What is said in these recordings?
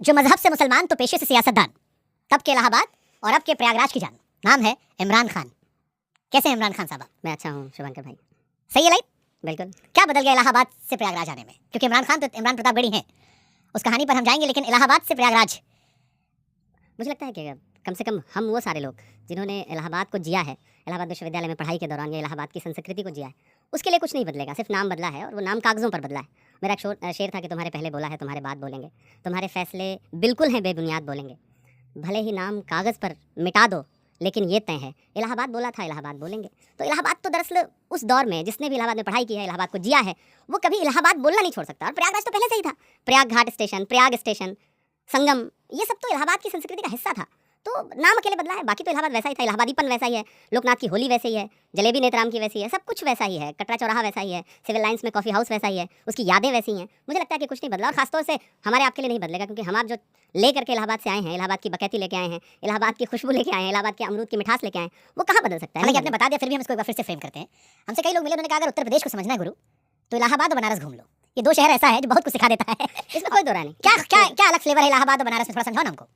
जो मजहब से मुसलमान तो पेशे से सियासतदान, तब के इलाहाबाद और अब के प्रयागराज की जान। नाम है इमरान खान। कैसे हैं इमरान खान साहब? मैं अच्छा हूँ शुभंकर भाई। सही है लाइफ? बिल्कुल। क्या बदल गया इलाहाबाद से प्रयागराज आने में? क्योंकि इमरान खान तो इमरान प्रतापगढ़ी हैं, उस कहानी पर हम जाएंगे, लेकिन इलाहाबाद से प्रयागराज मुझे लगता है कि कम से कम हम वो सारे लोग जिन्होंने इलाहाबाद को जिया है, इलाहाबाद विश्वविद्यालय में पढ़ाई के दौरान या इलाहाबाद की संस्कृति को जिया है, उसके लिए कुछ नहीं बदलेगा, सिर्फ नाम बदला है और वो नाम कागज़ों पर बदला है। मेरा एक शेर था कि तुम्हारे पहले बोला है तुम्हारे बाद बोलेंगे, तुम्हारे फैसले बिल्कुल हैं बेबुनियाद बोलेंगे, भले ही नाम कागज़ पर मिटा दो लेकिन ये तय है इलाहाबाद बोला था इलाहाबाद बोलेंगे। तो इलाहाबाद तो दरअसल उस दौर में जिसने भी इलाहाबाद में पढ़ाई की है, इलाहाबाद को जिया है, वो कभी इलाहाबाद बोलना नहीं छोड़ सकता। और प्रयागराज तो पहले से ही था, प्रयाग घाट स्टेशन, प्रयाग स्टेशन, संगम, ये सब तो इलाहाबाद की संस्कृति का हिस्सा था। तो नाम अकेले बदला है, बाकी तो इलाहाबाद वैसा ही था, इलाहाबादीपन वैसा ही है, लोकनाथ की होली वैसे ही है, जलेबी नेतराम की वैसी है, सब कुछ वैसा ही है, कटरा चौराहा वैसा ही है, सिविल लाइन्स में कॉफ़ी हाउस वैसा ही है, उसकी यादें वैसी हैं। मुझे लगता है कि कुछ नहीं बदला और खासतौर से हमारे आपके लिए नहीं बदलेगा, क्योंकि हम आप जो ले करके इलाहाबाद से आए हैं, इलाहाबाद की बकैती लेके आए हैं, इलाहाबाद की खुशबू लेके आए हैं, इलाहाबाद के अमरूद की मिठास लेके आए हैं, वो कहाँ बदल सकता है? हालांकि आपने बता दिया, फिर भी हम इसको एक बार फिर से फ्रेम करते हैं। हमसे कई लोग मिले, उन्होंने कहा अगर उत्तर प्रदेश को समझना है गुरु तो इलाहाबाद और बनारस घूम लो, ये दो शहर ऐसा है जो बहुत कुछ सिखा देता है। इसमें कोई दो राय नहीं। क्या क्या क्या अलग फ्लेवर है इलाहाबाद और बनारस में? थोड़ा समझाओ ना हमको।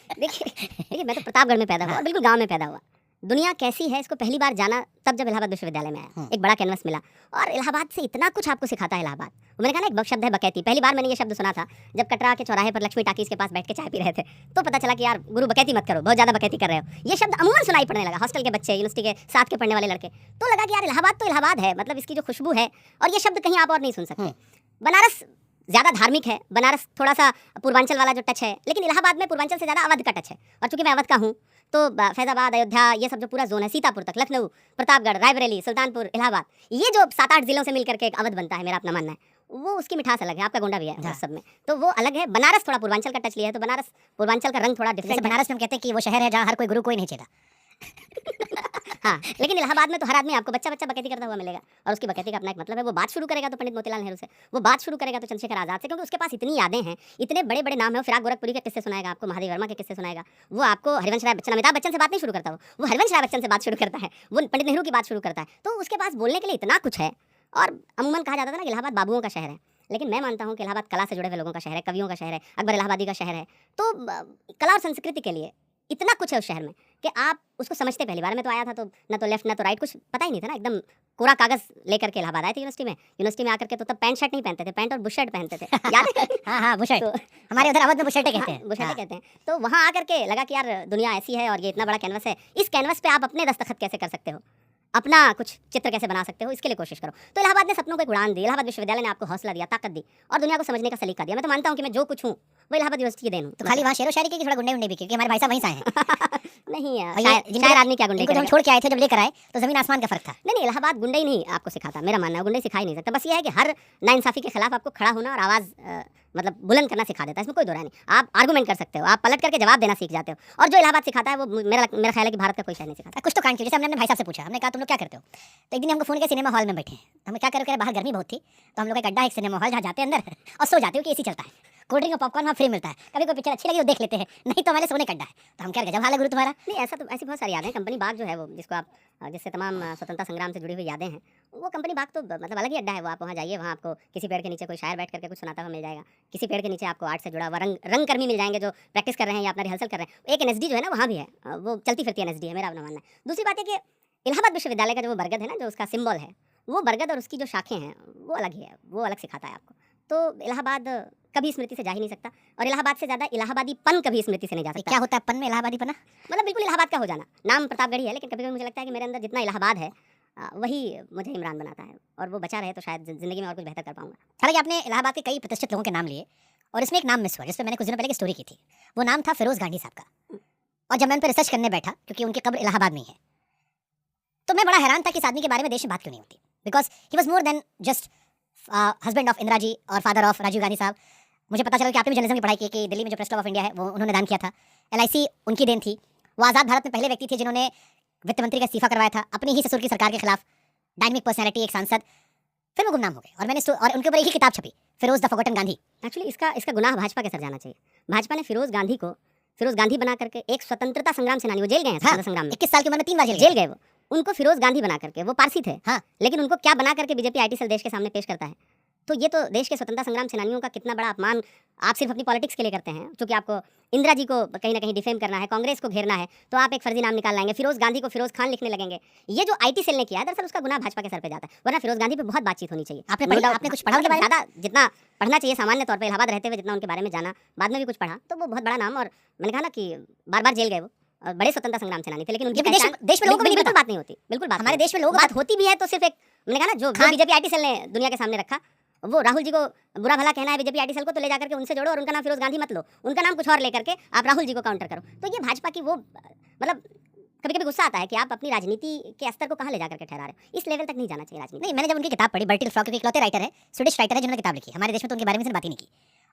देखिए मैं तो प्रतापगढ़ में पैदा हुआ और बिल्कुल गांव में पैदा हुआ। दुनिया कैसी है इसको पहली बार जाना तब जब इलाहाबाद विश्वविद्यालय में आया, एक बड़ा कैनवस मिला और इलाहाबाद से इतना कुछ आपको सिखाता है इलाहाबाद। मैंने कहा ना एक शब्द है बकैती, पहली बार मैंने ये शब्द सुना था जब कटरा के चौराहे पर लक्ष्मी टाकीज के पास बैठ के चाय पी रहे थे, तो पता चला कि यार गुरु बकैती मत करो, बहुत ज़्यादा बकैती कर रहे हो। ये शब्द अमूमन सुनाई पड़ने लगा, हॉस्टल के बच्चे, यूनिवर्सिटी के साथ के पढ़ने वाले लड़के, तो लगा कि यार इलाहाबाद तो इलाहाबाद है, मतलब इसकी जो खुशबू है और ये शब्द कहीं आप और नहीं सुन सकते। बनारस ज़्यादा धार्मिक है, बनारस थोड़ा सा पूर्वांचल वाला जो टच है, लेकिन इलाहाबाद में पूर्वांचल से ज़्यादा अवध का टच है। और चूंकि मैं अवध का हूँ तो फैज़ाबाद, अयोध्या, ये सब जो पूरा जोन है, सीतापुर तक, लखनऊ, प्रतापगढ़, रायबरेली, सुल्तानपुर, इलाहाबाद, ये जो 7-8 जिलों से मिलकर के एक अवध बनता है, मेरा अपना मानना है, वो उसकी मिठास अलग है। आपका गोंडा भी है उस सब में, तो वो अलग है। बनारस थोड़ा पूर्वांचल का टच लिया है, तो बनारस पूर्वांचल का रंग थोड़ा डिफरेंट। बनारस में हम कहते हैं कि वो शहर है जहाँ हर कोई गुरु कोई नहीं चेता। हाँ, लेकिन इलाहाबाद में तो हर आदमी आपको बच्चा बच्चा बकैती करता हुआ मिलेगा और उसकी बकैती का अपना एक मतलब है। वो बात शुरू करेगा तो पंडित मोतीलाल नेहरू से, वो बात शुरू करेगा तो चंद्रशेखर आजाद से, क्योंकि उसके पास इतनी यादें हैं, इतने बड़े बड़े नाम हैं। फिराक गोरखपुरी के किस्से सुनाएगा आपको, महादेव वर्मा के किस्से सुनाएगा, वो आपको हरिवंश राय बच्चन, अमिताभ बच्चन से बात नहीं शुरू करता, वो हरिवंश राय बच्चन से बात शुरू करता है, वो पंडित नेहरू की बात शुरू करता है। तो उसके पास बोलने के लिए इतना कुछ है। और अमूमन कहा जाता था ना कि इलाहाबाद बाबुओं का शहर है, लेकिन मैं मानता हूँ कि इलाहाबाद कला से जुड़े हुए लोगों का शहर है, कवियों का शहर है, अकबर इलाहाबादी का शहर है। तो कला और संस्कृति के लिए इतना कुछ है उस शहर में कि आप उसको समझते। पहली बार मैं तो आया था तो ना तो लेफ्ट ना तो राइट, कुछ पता ही नहीं था ना, एकदम कोरा कागज लेकर के इलाहाबाद आए थे यूनिवर्सिटी में आकर के। तो तब पैंट शर्ट नहीं पहनते थे, पैंट और बुशर्ट पहनते थे, याद है? हाँ बुशर्ट, तो हमारे उधर अवध में बुशर्टे कहते हैं। बुशर्टे कहते हैं। तो वहाँ आकर के लगा कि यार दुनिया ऐसी है और ये इतना बड़ा कैनवस है, इस कैनवस पे आप अपने दस्तखत कैसे कर सकते हो, अपना कुछ चित्र कैसे बना सकते हो, इसके लिए कोशिश करो। तो इलाहाबाद ने सपनों को एक उड़ान दी, इलाहाबाद विश्वविद्यालय ने आपको हौसला दिया, ताकत दी और दुनिया को समझने का सलीका दिया। मैं तो मानता हूँ कि मैं जो कुछ हूँ वो इलाहाबाद यूनिवर्सिटी की देन हूँ। तो खाली वहाँ शेरो शायरी की थोड़ा गुंडे उंडे भी, क्योंकि हमारे भाई साहब वहीं से आए हैं। नहीं है शायर आदमी क्या गुंडे, हम छोड़ के आए थे, जब लेकर आए तो जमीन आसमान का फर्क था। नहीं, इलाहाबाद गुंडे ही नहीं आपको सिखाता, मेरा मानना है गुंडे सिखा ही नहीं सकता। बस ये है कि हर नाइंसाफी के खिलाफ आपको खड़ा होना और आवाज़ मतलब बुलंद करना सिखा देता है, इसमें कोई दो राय नहीं। आप आर्गूमेंट कर सकते हो, आप पलट करके जवाब देना सीख जाते हो। और जो इलाहाबाद सिखाता है वो मेरा ख्याल है कि भारत का कोई शहर नहीं सिखाता। कुछ तो कांड किया। जैसे हमने अपने भाई साहब से पूछा, हमने कहा तुम लोग क्या करते हो, तो एक दिन हमको फोन किया, सिनेमा हॉल में बैठे हैं। हमें क्या करें, बाहर गर्मी बहुत थी, तो हम लोग एक अड्डा है, एक सिनेमा हॉल, जहाँ जाते हैं अंदर और सो जाते हो कि एसी चलता है, कोल्ड ड्रिंक और पॉपकॉर्न वहाँ फ्री मिलता है, कभी कोई पिक्चर अच्छी लगी तो देख लेते हैं, नहीं तो हमारे सोने का अड्डा है। तो हम क्या गजब हाल है गुरु तुम्हारा। नहीं, ऐसा तो ऐसी बहुत सारी यादें हैं। कंपनी बाग जो है वो, जिसको आप जिससे तमाम स्वतंत्रता संग्राम से जुड़ी हुई यादें हैं, वो कंपनी बाग तो मतलब अलग ही अड्डा है। वो आप वहाँ जाइए, वहाँ आपको किसी पेड़ के नीचे कोई शायर बैठ करके कुछ सुनाता हुआ मिल जाएगा, किसी पेड़ के नीचे आपको आर्ट से जुड़ा हुआ रंगकर्मी मिल जाएंगे जो प्रैक्टिस कर रहे हैं या अपना रिहर्सल कर रहे हैं। एक एनएसडी जो है ना वहाँ भी है, वो चलती फिरती एनएसडी है, मेरा अपना मानना है। दूसरी बात है कि इलाहाबाद विश्वविद्यालय का जो वो बरगद है ना, जो उसका सिंबल है, वो बरगद और उसकी जो शाखें हैं वो अलग ही है, वो अलग सिखाता है आपको। तो इलाहाबाद कभी स्मृति से जा ही नहीं सकता, और इलाहाबाद से ज़्यादा इलाहाबादी-पन कभी स्मृति से नहीं जा सकता। क्या होता है पन में, इलाहाबादी पना? मतलब बिल्कुल इलाहाबाद का हो जाना। नाम प्रतापगढ़ी है, लेकिन कभी कभी मुझे लगता है कि मेरे अंदर जितना इलाहाबाद है वही मुझे इमरान बनाता है, और वो बचा रहे तो शायद ज़िंदगी में और कुछ बेहतर कर पाऊंगा। हालांकि आपने इलाहाबाद के कई प्रतिष्ठित लोगों के नाम लिए और इसमें एक नाम मिस हुआ, जिस पर मैंने कुछ दिनों पहले की स्टोरी की थी। वो नाम था फिरोज गांधी साहब का। और जब मैं उन पर रिसर्च करने बैठा, क्योंकि उनकी कब्र इलाहाबाद में ही है, तो मैं बड़ा हैरान था कि इस आदमी के बारे में देश में बात क्यों नहीं होती। Because he was more than just husband of Indira ji और फादर ऑफ राजीव गांधी साहब। मुझे पता चला कि आपने भी जर्नलिज्म की पढ़ाई की कि दिल्ली में जो प्रेस क्लब ऑफ इंडिया है वो उन्होंने दान किया था। LIC उनकी देन थी। वो आज़ाद भारत में पहले व्यक्ति थे जिन्होंने वित्त मंत्री का इस्तीफा करवाया था अपनी ही ससुर की सरकार के खिलाफ। डायनेमिक पर्सनैलिटी, एक सांसद। फिर वो गुमनाम हो गए और और उनके ऊपर एक ही किताब छपी, Feroze the forgotten Gandhi. Actually इसका गुनाह भाजपा के सर जाना चाहिए। भाजपा ने फिरोज गांधी को फिरोज गांधी बना करके, एक स्वतंत्रता संग्राम सेनानी, वो जेल गए हैं स्वतंत्रता संग्राम में, 21 साल की उम्र में 3 बार जेल गए वो, उनको फिरोज गांधी बना करके, वो पारसी थे हाँ, लेकिन उनको क्या बना करके बीजेपी IT सेल देश के सामने पेश करता है। तो ये तो देश के स्वतंत्रता संग्राम सेनानियों का कितना बड़ा अपमान आप सिर्फ अपनी पॉलिटिक्स के लिए करते हैं, क्योंकि आपको इंदिरा जी को कहीं ना कहीं डिफेम करना है, कांग्रेस को घेरना है, तो आप एक फर्जी नाम निकाल लाएंगे, फिरोज गांधी को फिरोज खान लिखने लगेंगे। ये जो आईटी सेल ने किया है, दरअसल उसका गुनाह भाजपा के सर पे जाता है, वरना फिरोज गांधी पे बहुत बातचीत होनी चाहिए। आपने कुछ पढ़ा उनके बारे में? ज़्यादा जितना पढ़ना चाहिए सामान्य तौर पर, इलाहाबाद रहते हुए जितना उनके बारे में जाना, बाद में भी कुछ पढ़ा, तो वो बहुत बड़ा नाम। और मैंने कहा ना कि बार बार जेल गए वो, और बड़े स्वतंत्रता संग्राम सेनानी थे, लेकिन उनकी देश में लोगों को नहीं बिल्कुल पता। बात नहीं होती, बिल्कुल बात हमारे नहीं देश में लोगों को बात होती भी है तो सिर्फ एक, मैंने कहा ना, जो बीजेपी आईटी सेल ने दुनिया के सामने रखा, वो राहुल जी को बुरा भला कहना है बीजेपी आईटी सेल को, तो ले जाकर के उनसे जोड़ो और उनका नाम फिरोज गांधी मत लो, उनका नाम कुछ और लेकर के आप राहुल जी को काउंटर करो। तो ये भाजपा की वो, मतलब कभी कभी गुस्सा आता है कि आप अपनी राजनीति के स्तर को कहाँ ले जाकर के ठहरा रहे हो। इस लेवल तक नहीं जाना चाहिए राजनीति। नहीं, मैंने जब उनकी किताब पढ़ी, बर्टिल फ्रॉक, क्योंकि इकलौते राइटर है, स्वीडिश राइटर है जिन्होंने किताब लिखी, हमारे देश में तो उनके बारे में किसी ने बात ही नहीं की।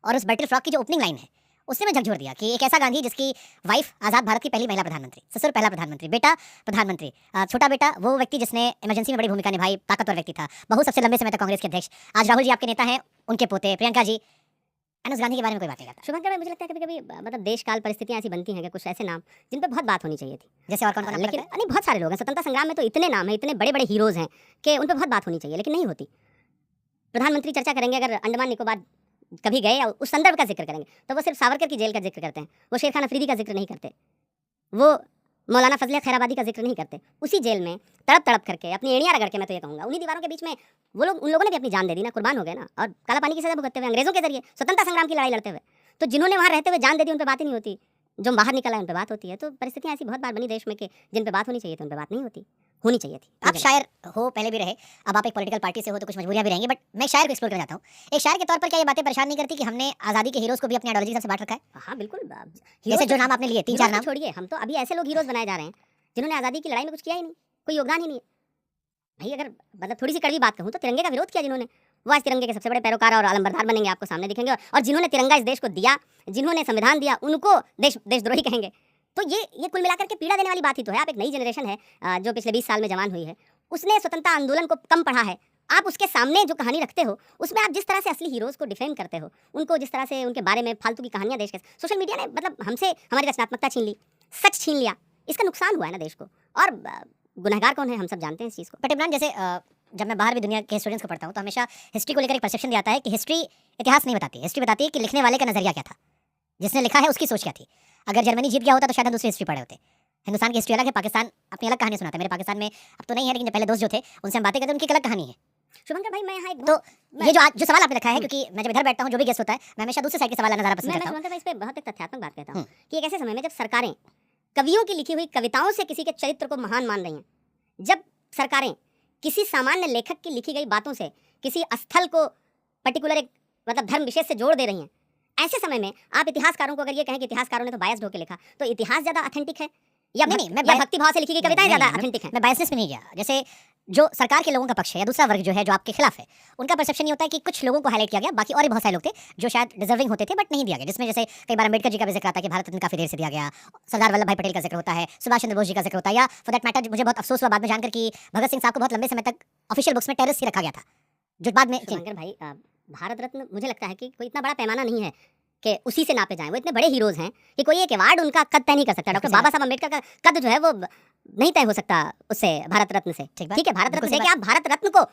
और उस बर्टिल फ्रॉक की जो ओपनिंग लाइन है, उससे मैं झकझोर दिया कि एक ऐसा गांधी जिसकी वाइफ आज़ाद भारत की पहली महिला प्रधानमंत्री, ससुर पहला प्रधानमंत्री, बेटा प्रधानमंत्री, छोटा बेटा वो व्यक्ति जिसने इमरजेंसी में बड़ी भूमिका निभाई, ताकतवर व्यक्ति था, बहू सबसे लंबे समय तक कांग्रेस के अध्यक्ष, आज राहुल जी आपके नेता हैं, उनके पोते प्रियंका जी, उस गांधी के बारे में कोई बात नहीं करता। शुभंकर भाई, मुझे लगता है कभी कभी मतलब देश काल परिस्थितियां ऐसी बनती हैं कि कुछ ऐसे नाम जिन पर बहुत बात होनी चाहिए थी, जैसे और कौन कौन, लेकिन नहीं, बहुत सारे लोग हैं स्वतंत्रता संग्राम में, तो इतने नाम हैं, इतने बड़े बड़े हीरोज हैं कि उन पर बहुत बात होनी चाहिए, लेकिन नहीं होती। प्रधानमंत्री चर्चा करेंगे, अगर अंडमान निकोबार कभी गए या उस संदर्भ का जिक्र करेंगे, तो वो सिर्फ सावरकर की जेल का जिक्र करते हैं, वो शेर खान अफरीदी का जिक्र नहीं करते, वो मौलाना फजल खैराबादी का जिक्र नहीं करते। उसी जेल में तड़प तड़प करके अपनी एड़ियां रगड़ के, मैं तो ये कहूँगा, उन्हीं दीवारों के बीच में वो लोग, उन लोगों ने भी अपनी जान दे दी ना, कुर्बान हो गए ना, और काला पानी की सजा भुगतते हुए अंग्रेजों के जरिए स्वतंत्रता संग्राम की लड़ाई लड़ते हुए। तो जिन्होंने वहाँ रहते हुए जान दे दी, उन पर बात ही नहीं होती, जो बाहर निकला है उन पर बात होती है। तो परिस्थितियाँ ऐसी बहुत बार बनी देश में कि जिन पर बात होनी चाहिए थी उन पर बात नहीं होती, होनी चाहिए थी। आप शायर हो, पहले भी रहे, अब आप एक पॉलिटिकल पार्टी से हो तो कुछ मजबूरियां भी रहेंगी, बट मैं शायर को एक्सप्लोर करना चाहता हूँ। एक शायर के तौर पर क्या ये बातें परेशान नहीं करती कि हमने आज़ादी के हीरोज को भी अपनी आइडियोलॉजी से बांट रखा है? हाँ बिल्कुल, जैसे जो नाम आपने लिए, 3-4 नाम छोड़िए, हम तो अभी ऐसे लोग हीरोज बनाए जा रहे हैं जिन्होंने आज़ादी की लड़ाई में कुछ किया ही नहीं, कोई योगदान ही नहीं है भाई। अगर मतलब थोड़ी सी कड़वी बात कहूँ तो तिरंगे का विरोध किया जिन्होंने, वो आज तिरंगे के सबसे बड़े पैरोकार और अलंबरदार बनेंगे, आपको सामने दिखेंगे, और जिन्होंने तिरंगा इस देश को दिया, जिन्होंने संविधान दिया, उनको देशद्रोही कहेंगे। तो ये कुल मिलाकर के पीड़ा देने वाली बात ही तो है। आप एक नई जनरेशन है जो पिछले 20 साल में जवान हुई है, उसने स्वतंत्रता आंदोलन को कम पढ़ा है, आप उसके सामने जो कहानी रखते हो, उसमें आप जिस तरह से असली हीरोज को डिफेम करते हो, उनको जिस तरह से उनके बारे में फालतू की कहानियां देश के, सोशल मीडिया ने मतलब हमसे हमारी रचनात्मकता छीन ली, सच छीन लिया, इसका नुकसान हुआ है ना देश को। और गुनहगार कौन है, हम सब जानते हैं इस चीज़ को। बट इमरान, जैसे जब मैं बाहर भी दुनिया के स्टूडेंट्स को पढ़ता हूँ तो हमेशा हिस्ट्री को लेकर एक परसेप्शन दिया जाता है कि हिस्ट्री इतिहास नहीं बताती, हिस्ट्री बताती है कि लिखने वाले का नजरिया क्या था, जिसने लिखा है उसकी सोच क्या थी। अगर जर्मनी जीत गया होता तो शायद हम दूसरी हिस्ट्री पढ़े होते। हिंदुस्तान की हिस्ट्री अलग है, पाकिस्तान अपनी अलग कहानी सुनाता है। मेरे पाकिस्तान में अब तो नहीं है, लेकिन जो पहले दोस्त जो थे उनसे हम बातें करते, उनकी एक अलग कहानी है। शुभंकर भाई, मैं यहाँ तो ये जो सवाल आपने रखा है, क्योंकि मैं जब इधर बैठता हूँ जो भी गेस्ट होता है, मैं हमेशा दूसरे साइड के सवाल लाना ज़्यादा पसंद करता हूँ। मैं इस पे बहुत एक तथ्यात्मक बात कहता हूँ कि एक ऐसे समय में जब सरकारें कवियों की लिखी हुई कविताओं से किसी के चरित्र को महान मान रही हैं, जब सरकारें किसी सामान्य लेखक की लिखी गई बातों से किसी स्थल को पर्टिकुलर एक मतलब धर्म विशेष से जोड़ दे रही हैं, ऐसे समय में आप इतिहासकारों को अगर ये कहें कि इतिहासकारों ने तो बायस्ड होकर लिखा, तो इतिहास ज़्यादा ऑथेंटिक है या मैं भक्ति भाव से लिखी गई कविताएं ज़्यादा ऑथेंटिक है? मैं बायसनेस में नहीं गया। जैसे जो सरकार के लोगों का पक्ष है या दूसरा वर्ग जो है जो आपके खिलाफ है, उनका परसेप्शन ये होता है कि कुछ लोगों को हाईलाइट किया गया, बाकी और भी बहुत सारे लोग थे जो शायद डिजर्विंग होते थे बट नहीं दिया गया। जिसमें जैसे कई बार अम्बेडकर जी का भी जिक्र आता है कि भारत रत्न काफी देर से दिया गया, सरदार वल्लभ भाई पटेल का जिक्र होता है, सुभाष चंद्र बोस जी का जिक्र होता है, या फॉर दैट मैटर मुझे बहुत अफसोस हुआ बाद में जानकर कि भगत सिंह साहब को बहुत लंबे समय तक ऑफिशियल बुक्स में टेररिस्ट ही रखा गया था, जो बाद में। शुभंकर भाई, भारत रत्न मुझे लगता है कि कोई इतना बड़ा पैमाना नहीं है कि उसी से नापे जाएं। वो इतने बड़े हीरोज हैं कि कोई एक अवार्ड उनका कद तय नहीं कर सकता। डॉक्टर बाबा साहब अम्बेडकर का कद जो है वो नहीं तय हो सकता उससे, भारत रत्न से। ठीक है, भारत रत्न से कि आप भारत रत्न को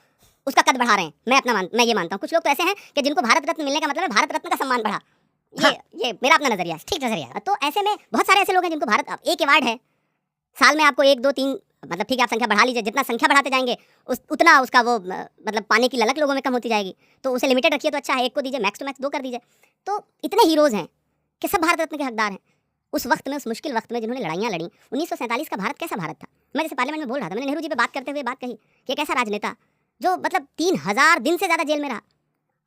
उसका कद बढ़ा रहे हैं, मैं ये मानता हूँ। कुछ लोग तो ऐसे हैं कि जिनको भारत रत्न मिलने का मतलब है भारत रत्न का सम्मान बढ़ा। ये मेरा अपना नजरिया है, ठीक नजरिया। तो ऐसे में बहुत सारे ऐसे लोग हैं जिनको भारत, एक अवार्ड है साल में, आपको 1 2 3 मतलब ठीक है आप संख्या बढ़ा लीजिए, जितना संख्या बढ़ाते जाएंगे उतना उसका वो मतलब पाने की ललक लोगों में कम होती जाएगी। तो उसे लिमिटेड रखिए तो अच्छा है, 1 को दीजिए, मैक्स टू मैक्स 2 कर दीजिए। तो इतने हीरोज हैं कि सब भारत रत्न के हकदार हैं। उस वक्त में, उस मुश्किल वक्त में जिन्होंने लड़ाइयाँ लड़ी, 1947 का भारत कैसा भारत था? मैं जैसे पार्लियामेंट में बोल रहा था, मैंने नेहरू जी पे बात करते हुए बात कही कि एक ऐसा राजनेता जो मतलब 3000 दिन से ज़्यादा जेल में रहा।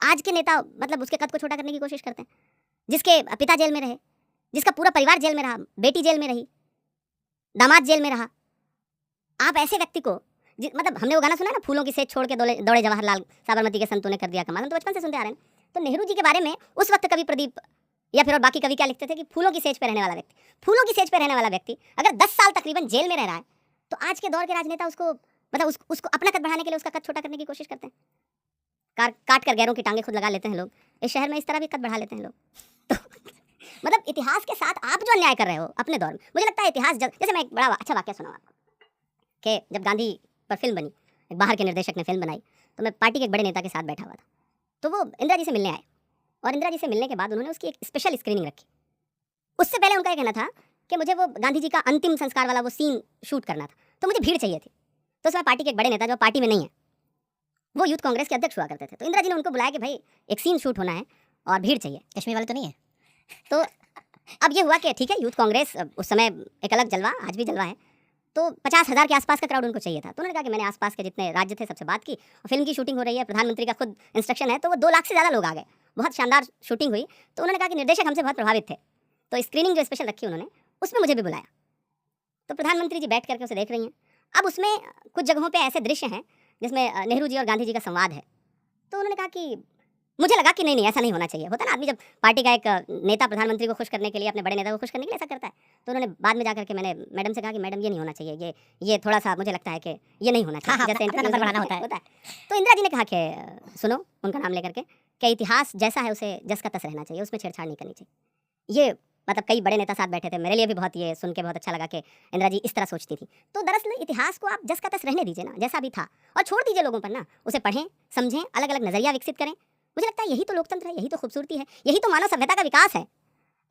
आज के नेता मतलब उसके कद को छोटा करने की कोशिश करते हैं, जिसके पिता जेल में रहे, जिसका पूरा परिवार जेल में रहा, बेटी जेल में रही, दामाद जेल में रहा। आप ऐसे व्यक्ति को मतलब हमने वो गाना सुना ना, फूलों की सेज छोड़ के दौड़े जवाहरलाल, साबरमती के संतों ने कर दिया कमाल, हम तो बचपन से सुनते आ रहे हैं। तो नेहरू जी के बारे में उस वक्त कवि प्रदीप या फिर और बाकी कवि क्या लिखते थे कि फूलों की सेज पे रहने वाला व्यक्ति, फूलों की सेज पे रहने वाला व्यक्ति अगर 10 साल तकरीबन जेल में रह रहा है, तो आज के दौर के राजनेता उसको मतलब उसको अपना कद बढ़ाने के लिए उसका कद छोटा करने की कोशिश करते हैं। काट कर गैरों की टांगे खुद लगा लेते हैं लोग। इस शहर में इस तरह भी कद बढ़ा लेते हैं लोग। तो मतलब इतिहास के साथ आप जो अन्याय कर रहे हो अपने दौर में, मुझे लगता है इतिहास जैसे मैं एक बड़ा अच्छा वाक्य सुनाऊं आपको कि जब गांधी पर फिल्म बनी, एक बाहर के निर्देशक ने फिल्म बनाई, तो मैं पार्टी के एक बड़े नेता के साथ बैठा हुआ था। तो वो इंदिरा जी से मिलने आए और इंदिरा जी से मिलने के बाद उन्होंने उसकी एक स्पेशल स्क्रीनिंग रखी। उससे पहले उनका ये कहना था कि मुझे वो गांधी जी का अंतिम संस्कार वाला वो सीन शूट करना था, तो मुझे भीड़ चाहिए थी। तो उसमें पार्टी के एक बड़े नेता जो पार्टी में नहीं है, वो यूथ कांग्रेस के अध्यक्ष हुआ करते थे, तो इंदिरा जी ने उनको बुलाया कि भाई एक सीन शूट होना है और भीड़ चाहिए। कश्मीर वाले तो नहीं है? तो अब ये हुआ कि ठीक है, यूथ कांग्रेस उस समय एक अलग जलवा, आज भी जलवा है, तो 50,000 के आसपास का क्राउड उनको चाहिए था। तो उन्होंने कहा कि मैंने आसपास के जितने राज्य थे सबसे बात की, और फिल्म की शूटिंग हो रही है, प्रधानमंत्री का खुद इंस्ट्रक्शन है, तो वो 2 लाख से ज़्यादा लोग आ गए, बहुत शानदार शूटिंग हुई। तो उन्होंने कहा कि निर्देशक हमसे बहुत प्रभावित थे, तो स्क्रीनिंग जो स्पेशल रखी उन्होंने, उसमें मुझे भी बुलाया। तो प्रधानमंत्री जी बैठ करके उसे देख रही हैं। अब उसमें कुछ जगहों पे ऐसे दृश्य हैं जिसमें नेहरू जी और गांधी जी का संवाद है। तो उन्होंने कहा कि मुझे लगा कि नहीं ऐसा नहीं होना चाहिए। होता ना, आदमी जब पार्टी का एक नेता प्रधानमंत्री को खुश करने के लिए, अपने बड़े नेता को खुश करने के लिए ऐसा करता है। तो उन्होंने बाद में जाकर के मैंने मैडम से कहा कि मैडम ये नहीं होना चाहिए, ये थोड़ा सा मुझे लगता है कि ये नहीं होना चाहिए, हाँ, जैसे अपना नंबर बढ़ाना होता है। तो इंदिरा जी ने कहा कि सुनो, उनका नाम लेकर के, कि इतिहास जैसा है उसे जस का तस रहना चाहिए, उसमें छेड़छाड़ नहीं करनी चाहिए। ये मतलब कई बड़े नेता साथ बैठे थे, मेरे लिए भी बहुत ये सुन के बहुत अच्छा लगा कि इंदिरा जी इस तरह सोचती थी। तो दरअसल इतिहास को आप जस का तस रहने दीजिए ना, जैसा भी था, और छोड़ दीजिए लोगों पर ना, उसे पढ़ें, समझें, अलग अलग नजरिया विकसित करें। मुझे लगता है यही तो लोकतंत्र है, यही तो खूबसूरती है, यही तो मानव सभ्यता का विकास है।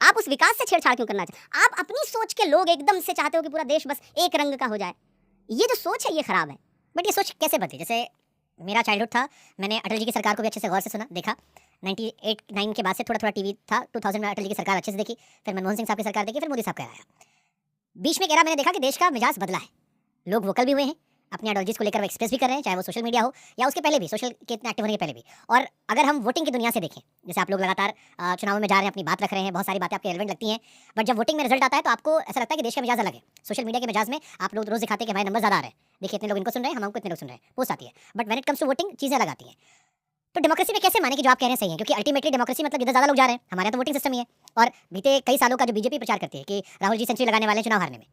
आप उस विकास से छेड़छाड़ क्यों करना चाहते? आप अपनी सोच के लोग एकदम से चाहते हो कि पूरा देश बस एक रंग का हो जाए। ये जो सोच है ये खराब है। बट ये सोच कैसे बदली? जैसे मेरा चाइल्डहुड था, मैंने अटल जी की सरकार को भी अच्छे से गौर से सुना, देखा। 98-9 के बाद से थोड़ा थोड़ा टीवी था। 2000 में अटल जी की सरकार अच्छे से देखी, फिर मनमोहन सिंह साहब की सरकार देखी, फिर मोदी साहब का आया। बीच में एक एरा मैंने देखा कि देश का मिजाज बदला है, लोग वोकल भी हुए हैं, अपनी आइडियोलॉजीज को लेकर वो एक्सप्रेस भी कर रहे हैं, चाहे वो सोशल मीडिया हो या उसके पहले भी, सोशल के इतने एक्टिव होने के पहले भी। और अगर हम वोटिंग की दुनिया से देखें, जैसे आप लोग लगातार चुनाव में जा रहे हैं, अपनी बात रख रहे हैं, बहुत सारी बातें आपके रेलेवेंट लगती हैं, बट जब वोटिंग में रिजल्ट आता है तो आपको ऐसा लगता है कि देश का मिजाज अलग है। सोशल मीडिया के मिजाज में आप लोग रोज दिखाते हैं कि हमारे नंबर ज़्यादा आ रहे हैं, देखिए इतने लोग इनको सुन रहे हैं, हम हमको इतने लोग सुन रहे हैं, पोस्ट आती है। But when it comes to voting चीज़ें अलग आती हैं। तो डेमोक्रेसी में कैसे माने कि जो आप कह रहे हैं सही है? क्योंकि अल्टीमेटली डेमोक्रेसी मतलब जिधर ज़्यादा लोग जा रहे हैं, हमारे यहाँ तो वोटिंग सिस्टम ही है। और बीते कई सालों का जो बीजेपी प्रचार करती है कि राहुल जी सेंचुरी लगाने वाले हैं चुनाव हारने में,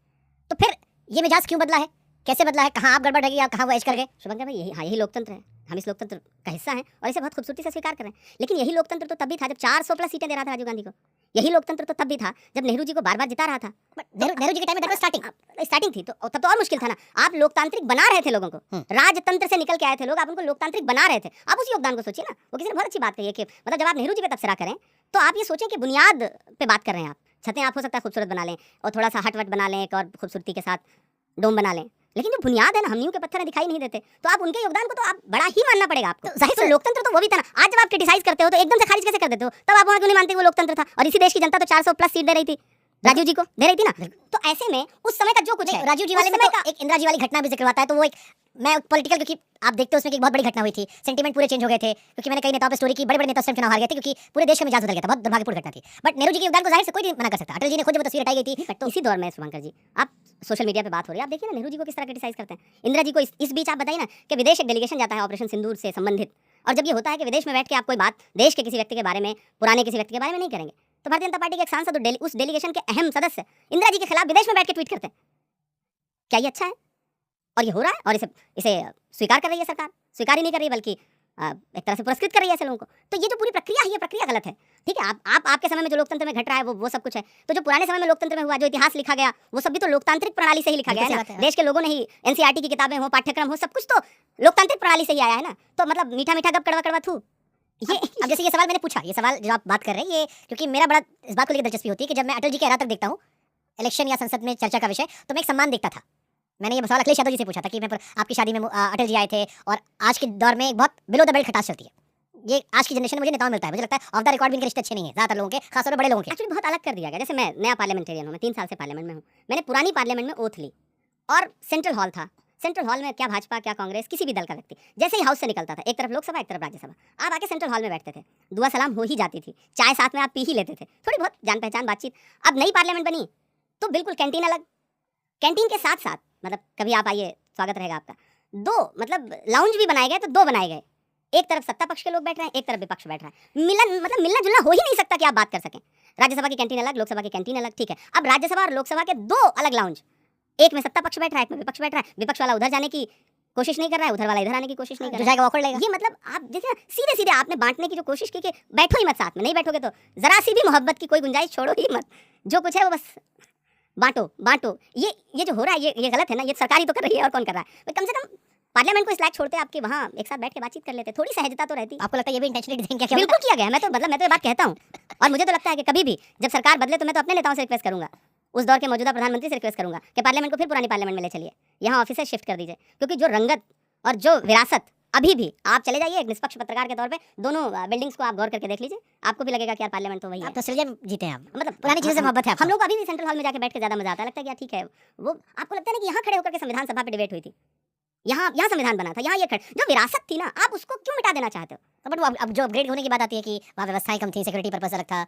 तो फिर ये मिजाज क्यों बदला है? कैसे बदला है? कहाँ आप गड़बड़ रह गई या कहाँ वो एज कर गए? शुभंकर भाई, यही हाँ, यही लोकतंत्र है। हम इस लोकतंत्र का हिस्सा हैं और इसे बहुत खूबसूरती से स्वीकार कर रहे हैं। लेकिन यही लोकतंत्र तो तब भी था जब 400+ सीटें दे रहा था राजीव गांधी को। यही लोकतंत्र तो तब भी था जब नेहरू जी को बार बार जिता रहा था। बट नेहरू जी के टाइम में दैट वाज स्टार्टिंग थी, तो तब तो और मुश्किल था ना। आप लोकतांत्रिक बना रहे थे लोगों को, राजतंत्र से निकल के आए थे लोग, आप उनको लोकतांत्रिक बना रहे थे। आप उस योगदान को सोचिए ना। वो किसी ने बहुत अच्छी बात कही है कि मतलब जब आप नेहरू जी पे तबसरा करें तो आप ये सोचें कि बुनियाद पे बात कर रहे हैं आप। छतें आप हो सकता है खूबसूरत बना लें और थोड़ा सा हट-वट बना लें, एक और खूबसूरती के साथ डोम बना लें, लेकिन जो बुनियाद है ना, हमनियों के पत्थर दिखाई नहीं देते, तो आप उनके योगदान को तो आप बड़ा ही मानना पड़ेगा आपको। जाहिर तो लोकतंत्र तो वो भी था ना। आज जब आप क्रिटिसाइज करते हो तो एकदम से खारिज कैसे कर देते हो? तब आप वहां क्यों नहीं मानते वो लोकतंत्र था? और इसी देश की जनता तो 400+ सीट दे रही थी, राजीव जी को दे रही थी ना। तो ऐसे में उस समय का जो कुछ है, राजीव जी वाले में तो एक इंदिरा जी वाली घटना भी जिक्र होता है, तो वो एक मैं पॉलिटिकल, क्योंकि आप देखते हो उसमें एक बहुत बड़ी घटना हुई थी, सेंटीमेंट पूरे चेंज हो गए थे, क्योंकि मैंने कई नेताओं पे स्टोरी की, बड़े बड़े नेता उस टाइम चुनाव हार गए थे क्योंकि पूरे देश का मिजाज बदल गया था, बहुत दुर्भाग्यपूर्ण घटना थी। बट नेहरू जी के योगदान को जाहिर से कोई नहीं मना कर सकता। अटल जी ने खुद जब तस्वीर हटाई गई थी, तो इसी दौर में शुभंकर जी, आप सोशल मीडिया पे बात हो रही है, आप देखिए ना नेहरू जी को किस तरह क्रिटिसाइज करते हैं। इंदिरा जी को इस बीच आप बताइए ना कि विदेश एक डेलीगेशन जाता है ऑपरेशन सिंदूर से संबंधित, और जब ये होता है कि विदेश में बैठ के आप कोई बात देश के किसी व्यक्ति के बारे में, पुराने किसी व्यक्ति के बारे में नहीं करेंगे, तो भारतीय जनता पार्टी के एक सांसद उस डेलीगेशन के अहम सदस्य इंदिरा जी के खिलाफ विदेश में बैठ के ट्वीट करते हैं। क्या ये अच्छा है? और ये हो रहा है, और इसे स्वीकार कर रही है सरकार। स्वीकार ही नहीं कर रही बल्कि एक तरह से पुरस्कृत कर रही है ऐसे लोगों को। तो ये जो पूरी प्रक्रिया है, ये प्रक्रिया गलत है। ठीक है, आप आपके समय में जो लोकतंत्र में घट रहा है वो सब कुछ है, तो जो पुराने समय में लोकतंत्र में हुआ, जो इतिहास लिखा गया, वो सब भी तो लोकतांत्रिक प्रणाली से ही लिखा गया है ना। देश के लोगों ने ही, एनसीईआरटी की किताबें हो, पाठ्यक्रम हो, सब कुछ तो लोकतांत्रिक प्रणाली से ही आया है ना। तो मतलब मीठा मीठा गप कड़वा कड़वा थू। ये अब जैसे ये सवाल मैंने पूछा, ये सवाल जो आप बात कर रहे हैं, ये क्योंकि मेरा बड़ा इस बात को लेकर दिलचस्पी होती है कि जब मैं अटल जी के एरा तक देखता हूँ, इलेक्शन या संसद में चर्चा का विषय, तो मैं एक सम्मान देखता था। मैंने ये सवाल अखिलेश यादव जी से पूछा था कि मैं आपकी शादी में अटल जी आए थे, और आज के दौर में एक बहुत बिलो द बेल्ट खटास चलती है। ये आज की जनरेशन में मुझे नेताओं मिलता है, मुझे लगता है ऑफ द रिकॉर्ड भी इनके रिश्ते अच्छे नहीं है ज़्यादातर लोगों के, खासतौर पर बड़े लोगों के। एक्चुअली बहुत अलग कर दिया गया। जैसे मैं नया पार्लियामेंटेरियन हूँ, मैं 3 साल से पार्लियामेंट में हूँ। मैंने पुरानी पार्लियामेंट में ओथ ली और सेंट्रल हॉल था। सेंट्रल हॉल में क्या भाजपा क्या कांग्रेस, किसी भी दल का व्यक्ति जैसे ही हाउस से निकलता था, एक तरफ लोकसभा एक तरफ राज्यसभा, आप आके सेंट्रल हॉल में बैठते थे, दुआ सलाम हो ही जाती थी, चाय साथ में आप पी ही लेते थे, थोड़ी बहुत जान पहचान बातचीत। अब नई पार्लियामेंट बनी तो बिल्कुल कैंटीन अलग, कैंटीन के साथ साथ मतलब कभी आप आइए, स्वागत रहेगा आपका। 2 मतलब लाउंज भी बनाए गए, तो 2 बनाए गए, एक तरफ सत्ता पक्ष के लोग बैठ रहे हैं, एक तरफ विपक्ष बैठ रहा है। मिलना जुलना हो ही नहीं सकता कि आप बात कर सकें। राज्यसभा की कैंटीन अलग, लोकसभा की कैंटीन अलग, ठीक है। अब राज्यसभा और लोकसभा के 2 अलग लाउंज, एक में सत्ता पक्ष बैठ रहा है, एक में विपक्ष बैठ रहा है। विपक्ष वाला उधर जाने की कोशिश नहीं कर रहा है, उधर वाला इधर आने की कोशिश नहीं कर रहा है। ये मतलब आप जैसे सीधे सीधे आपने बांटने की जो कोशिश की कि बैठो ही मत साथ में, नहीं बैठोगे तो जरा सी भी मोहब्बत की कोई गुंजाइश छोड़ो ही मत, जो कुछ है वो बस बांटो बांटो। ये जो हो रहा है ये गलत है ना। ये सरकार ही तो कर रही है, और कौन कर रहा है? कम से कम पार्लियामेंट को इस लायक छोड़ते आपके वहाँ एक साथ बैठ के बातचीत कर लेते, थोड़ी सहजता तो रहती। आपको लगता है ये भी इंटेंशनली डिजाइन किया गया? बिल्कुल किया गया है। मैं तो ये बात कहता हूँ। और मुझे तो लगता है कि कभी भी जब सरकार बदले तो मैं तो अपने नेताओं से रिक्वेस्ट करूंगा, उस दौर के मौजूदा प्रधानमंत्री से रिक्वेस्ट करूंगा कि पार्लियामेंट को फिर पुरानी पार्लियामेंट में ले चलिए, यहाँ ऑफिस शिफ्ट कर दीजिए, क्योंकि जो रंगत और जो विरासत अभी भी आप चले जाइए एक निष्पक्ष पत्रकार के तौर पे, दोनों बिल्डिंग्स को आप गौर करके देख लीजिए, आपको भी लगेगा कि यार पार्लियामेंट तो वही है। आप नॉस्टैल्जिया में जीते हैं आप, मतलब पुरानी चीज़ों से मोहब्बत है आपको। हम लोग अभी भी सेंट्रल हॉल में जाके बैठ के ज्यादा मजा आता है, लगता है कि यार ठीक है। वो आपको लगता है ना कि यहाँ खड़े होकर के संविधान सभा पे डिबेट हुई थी, यहाँ संविधान बना था, यहाँ ये खड़े जो विरासत थी ना, आप उसको क्यों मिटा देना चाहते हो? तो बट वो अब जो अपग्रेड होने की बात आती है कि वहाँ व्यवस्थाएं कम थी, सिक्योरिटी पर्पस अलग था।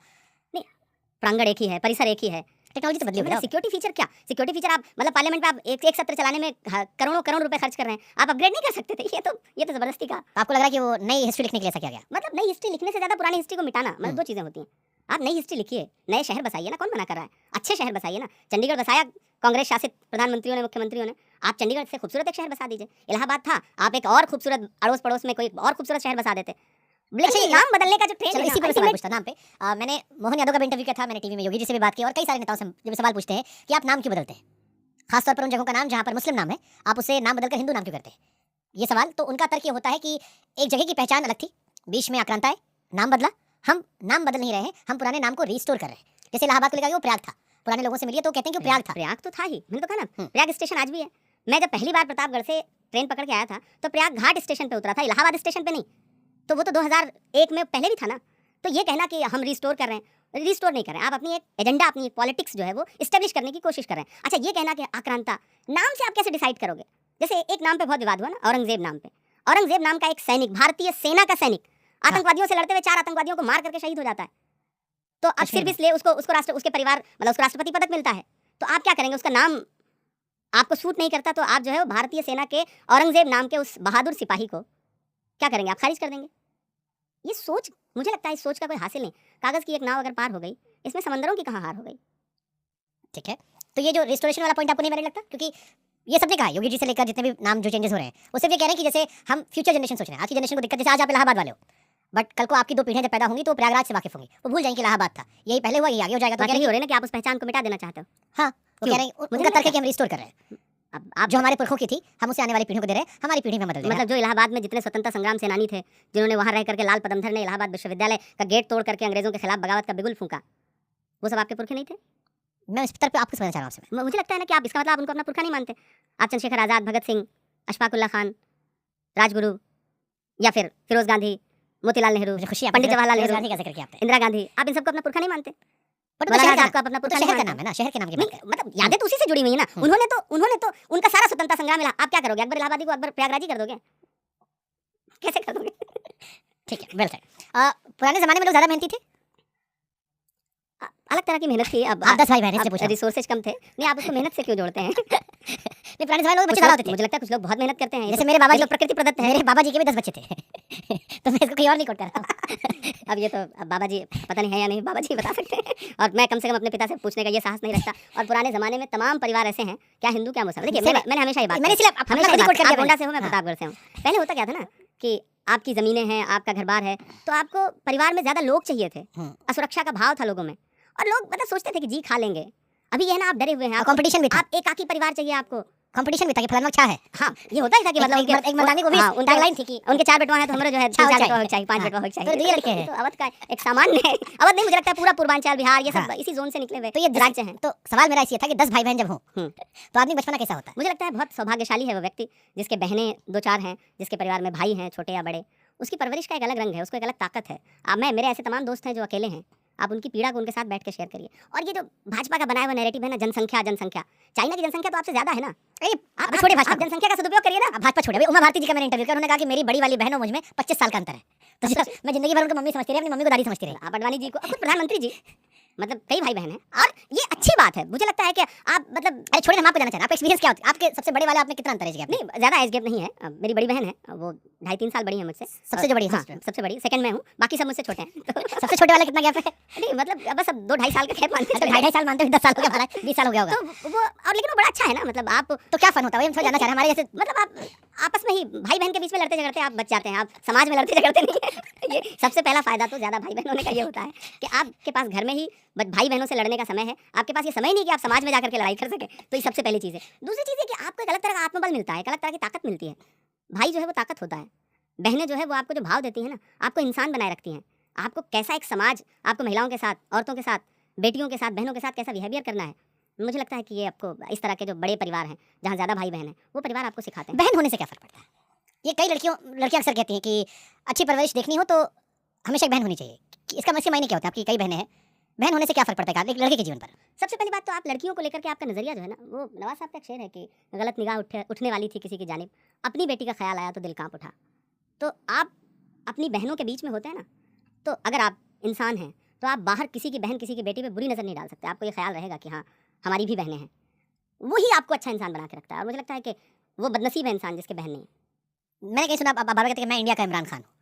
प्रांगण एक ही है, परिसर एक ही है, टेक्नोलॉजी तो बदली हुई है। सिक्योरिटी फीचर क्या? सिक्योरिटी फीचर आप मतलब पार्लियामेंट में आप एक सत्र चलाने में करोड़ों रुपए खर्च कर रहे हैं, आप अपग्रेड नहीं कर सकते थे? ये तो जबरदस्ती का। तो आपको लग रहा है कि वो नई हिस्ट्री लिखने के लिए ऐसा किया गया? मतलब नई हिस्ट्री लिखने से ज्यादा पुरानी हिस्ट्री को मिटाना, मतलब दो चीजें होती हैं। आप नई हिस्ट्री लिखिए, नए शहर बसाइए ना, कौन मना कर रहा है? अच्छे शहर बसाइए ना। चंडीगढ़ बसाया कांग्रेस शासित प्रधानमंत्रियों ने, मुख्यमंत्रियों ने, आप चंडीगढ़ से खूबसूरत एक शहर बसा दीजिए। इलाहाबाद था, आप एक और खूबसूरत अड़ोस पड़ोस में कोई और खूबसूरत शहर बसा देते। लेकिन नाम बदलने का जो ट्रेंड है, इसी पर सवाल पूछता नाम पे मैंने मोहन यादव का भी इंटरव्यू किया था, मैंने टीवी में योगी जी से भी बात की और कई सारे नेताओं से जब सवाल पूछते हैं कि आप नाम क्यों बदलते हैं, खासतौर पर उन जगहों का नाम जहाँ पर मुस्लिम नाम है, आप उसे नाम बदलकर हिंदू नाम क्यों करते हैं? ये सवाल तो उनका तर्क ये होता है कि एक जगह की पहचान अलग थी, बीच में आक्रांता है, नाम बदला, हम नाम बदल नहीं रहे हैं, हम पुराने नाम को रिस्टोर कर रहे हैं। जैसे इलाहाबाद को लेकर वो प्रयाग था, पुराने लोगों से मिलिए तो कहते हैं कि प्रयाग था। प्रयाग तो था ही, मैंने तो कहा ना, प्रयाग स्टेशन आज भी है। मैं जब पहली बार प्रतापगढ़ से ट्रेन पकड़ के आया था तो प्रयाग घाट स्टेशन पे उतरा था, इलाहाबाद स्टेशन पे नहीं। तो वो तो 2001 में पहले भी था ना। तो ये कहना कि हम रिस्टोर कर रहे हैं, रिस्टोर नहीं कर रहे हैं, आप अपनी एक एजेंडा, अपनी पॉलिटिक्स जो है वो इस्टेब्लिश करने की कोशिश कर रहे हैं। अच्छा, ये कहना कि आक्रांता नाम से आप कैसे डिसाइड करोगे? जैसे एक नाम पे बहुत विवाद हुआ ना, औरंगजेब नाम पे। औरंगजेब नाम का एक सैनिक, भारतीय सेना का सैनिक, आतंकवादियों से लड़ते हुए 4 आतंकवादियों को मार करके शहीद हो जाता है। तो अब सिर्फ इसलिए उसको राष्ट्र, उसके परिवार, मतलब उसको राष्ट्रपति पदक मिलता है, तो आप क्या करेंगे? उसका नाम आपको सूट नहीं करता तो आप जो है वो भारतीय सेना के औरंगजेब नाम के उस बहादुर सिपाही को क्या करेंगे? आप खारिज कर देंगे। ये सोच, मुझे लगता है इस सोच का कोई हासिल नहीं। कागज की एक नाव अगर पार हो गई, इसमें समंदरों की कहाँ हार हो गई? ठीक है, तो ये जो रिस्टोरेशन वाला पॉइंट आपको नहीं मैंने लगता, क्योंकि ये सबने कहा, योगी जी से लेकर जितने भी नाम जो चेंजेस हो रहे हैं, वो सिर्फ ये कह रहे हैं कि जैसे हम फ्यूचर जनरेशन सोच रहे हैं, आज की जनरेशन को दिक्कत, जैसे आज आप इलाहाबाद वाले हो, बट कल को आपकी 2 पीढ़ियां जब पैदा होंगी तो प्रयागराज से वाकिफ होंगी, वो भूल जाएंगे कि इलाहाबाद था, यही पहले हुआ, यही आगे हो जाएगा। तो कह रहे हो रहे ना कि आप उस पहचान को मिटा देना चाहते हो। हाँ, वो कह रहे हैं, उनका तर्क है कि हम रिस्टोर कर रहे हैं। अब आप जो हमारे पुरखों की थी, हम उसे आने वाली पीढ़ियों को दे रहे हैं, हमारी पीढ़ी में बदल रहे हैं। मतलब जो इलाहाबाद में जितने स्वतंत्रता संग्राम सेनानी थे, जिन्होंने वहां रह करके, लाल पदमधर ने इलाहाबाद विश्वविद्यालय का गेट तोड़ करके अंग्रेजों के खिलाफ बगावत का बिगुल फूंका, वो सब आपके पुरखे नहीं थे? मैं इस तरफ पे आपको समझना चाह रहा हूँ। मुझे लगता है ना कि आप इसका मतलब आप उनको अपना पुरखा नहीं मानते। आप चंद्रशेखर आजाद, भगत सिंह, अशफाक उल्लाह खान, राजगुरु, या फिर फिरोज गांधी, मोतीलाल नेहरू, पंडित जवाहरलाल नेहरू, इंदिरा गांधी, आप इन सबको अपना पुरखा नहीं मानते? आपका अपना पुरखा शहर का नाम है ना, शहर के नाम की बात करें, मतलब यादें तो उसी से जुड़ी हुई है ना। उन्होंने तो उनका सारा स्वतंत्रता संग्राम मिला। आप क्या करोगे? अकबर इलाहाबादी को अकबर प्रयागराजी कर दोगे? कैसे कर दोगे? ठीक है, वेल सेड। पुराने जमाने में लोग ज्यादा मेहनती थे, अलग तरह की मेहनत थी। अब आप 10 भाई बहन से पूछा, रिसोर्सेज कम थे। नहीं, आप उसको मेहनत से क्यों जोड़ते हैं? नहीं, पुराने जमाने में बच्चे ज्यादा होते थे। मुझे लगता है कुछ लोग बहुत मेहनत करते हैं। जैसे मेरे बाबा जी, प्रकृति प्रदत्त है। मेरे बाबा जी के भी 10 बच्चे थे तो मैं इसको कहीं और नहीं कोट कर रहा हूँ। अब ये तो बाबा जी पता नहीं है या नहीं, बाबा जी बता सकते हैं। और मैं कम से कम अपने पिता से पूछने का ये साहस नहीं रखता। और पुराने जमाने में तमाम परिवार ऐसे हैं, क्या हिंदू क्या मुसलमान। देखिए, मैंने हमेशा ये बात, मैंने इसलिए हमेशा गोंडा से हूँ, मैं प्रतापगढ़ से हूँ। पहले होता क्या था ना कि आपकी जमीनें हैं, आपका घर बार है, तो आपको परिवार में ज्यादा लोग चाहिए थे, असुरक्षा का भाव था लोगों में, और लोग मतलब सोचते थे कि जी खा लेंगे। अभी ये है ना, आप डरे हुए हैं, कंपटीशन भी था, आप एकाकी परिवार चाहिए, आपको कंपटीशन भी था कि फलाना अच्छा है। हाँ, ये होता ही था कि मतलब एक मर्दानी को भी उनका लाइन थी कि उनके 4 बेटवा हैं तो हमारे जो है 4 बेटवा हो चाहिए, 5 बेटवा हो चाहिए। तो ये लड़के हैं, तो अवध का एक सामान्य है। अवध नहीं, मुझे लगता है पूरा पूर्वांचल, बिहार, ये सब इसी जोन से निकले हुए तो ये राज्य हैं। तो सवाल मेरा इसी था कि 10 भाई बहन जब हो तो आदमी बचपना कैसा होता है? मुझे लगता है बहुत सौभाग्यशाली है वो व्यक्ति जिसके बहनें 2-4 हैं, जिसके परिवार में भाई हैं, छोटे या बड़े। उसकी परवरिश का एक अलग रंग है, उसको एक अलग ताकत है। मेरे ऐसे तमाम दोस्त हैं जो अकेले हैं, आप उनकी पीड़ा को उनके साथ बैठ के शेयर करिए। और ये जो भाजपा का बनाया हुआ नैरेटिव है ना, जनसंख्या, चाइना की जनसंख्या तो आपसे ज्यादा है ना। आप छोड़िए भाजपा, जनसंख्या का सदुपयोग करिए ना। भाजपा छोड़िए। उमा भारती जी का मैंने इंटरव्यू किया, उन्होंने कहा कि मेरी बड़ी वाली बहन और मुझ में 25 साल का अंतर है। तो मैं जिंदगी भर उनको मम्मी समझती रही, अपनी मम्मी को दादी समझती रही। आप अडवाणी जी को, खुद प्रधानमंत्री जी, मतलब कई भाई बहन हैं, और ये अच्छी बात है। मुझे लगता है कि आप मतलब, अरे छोड़िए, हम आपको जानना चाह रहे हैं, आपका एक्सपीरियंस क्या होता है? आपके सबसे बड़े वाले आपने कितना अंतर एज गैप? नहीं, ज्यादा एज गैप नहीं है। मेरी बड़ी बहन है, वो 2.5-3 साल बड़ी है मुझसे। सबसे जो बड़ी है? हाँ, सबसे बड़ी, सेकंड मैं हूँ, बाकी सब मुझसे छोटे हैं। तो सबसे छोटे वाला कितना गैप है? नहीं मतलब बस अब 2-2.5 साल का गैप मानते हैं। 2.5 साल मानते हैं, 10 साल हो गया हमारा, 20 साल हो गया होगा। तो वो, और लेकिन वो बड़ा अच्छा है ना, मतलब आप तो क्या फन होता है, वही हम थोड़ा जानना चाह रहे हैं। हमारे जैसे मतलब आप आपस में ही भाई बहन के बीच में लड़ते झगड़ते आप बच जाते हैं, आप समाज में लड़ते झगड़ते नहीं है। ये सबसे पहला फायदा तो ज्यादा भाई बहन होने का ये होता है कि आपके पास घर में ही भाई बहनों से लड़ने का समय है। आपके पास ये समय नहीं कि आप समाज में जाकर के लड़ाई कर सके। तो ये सबसे पहली चीज़ है। दूसरी चीज़ है कि आपको एक अलग तरह का आत्मबल मिलता है, एक अलग तरह की ताकत मिलती है। भाई जो है वो ताकत होता है, बहनें जो है वो आपको जो भाव देती हैं ना, आपको इंसान बनाए रखती हैं। आपको कैसा एक समाज, आपको महिलाओं के साथ, औरतों के साथ, बेटियों के साथ, बहनों के साथ कैसा बिहेवियर करना है, मुझे लगता है कि ये आपको इस तरह के जो बड़े परिवार हैं, जहाँ ज़्यादा भाई बहन हैं, वो परिवार आपको सिखाते हैं। बहन होने से क्या फ़र्क पड़ता है? ये कई लड़कियां अक्सर कहती हैं कि अच्छी परवरिश देखनी हो तो हमेशा एक बहन होनी चाहिए। कि इसका वैसे मायने क्या होता है? आपकी कई बहनें हैं, बहन होने से क्या फ़र्क पड़ता है एक लड़के के जीवन पर? सबसे पहली बात तो आप लड़कियों को लेकर के आपका नज़रिया जो है ना, वो नवाज साहब का एक शेर है कि गलत निगाह उठने वाली थी किसी की जानिब, अपनी बेटी का ख्याल आया तो दिल कांप उठा। तो आप अपनी बहनों के बीच में होते हैं ना, तो अगर आप इंसान हैं तो आप बाहर किसी की बहन, किसी की बेटी पे बुरी नज़र नहीं डाल सकते। आपको ये ख्याल रहेगा कि हाँ, हमारी भी बहनें हैं। वही आपको अच्छा इंसान बना के रखता है। और मुझे लगता है कि वो बदनसीब है इंसान जिसके बहन नहीं है। मैंने कहीं सुना बाबा कहते हैं कि मैं इंडिया का इमरान खान हूँ।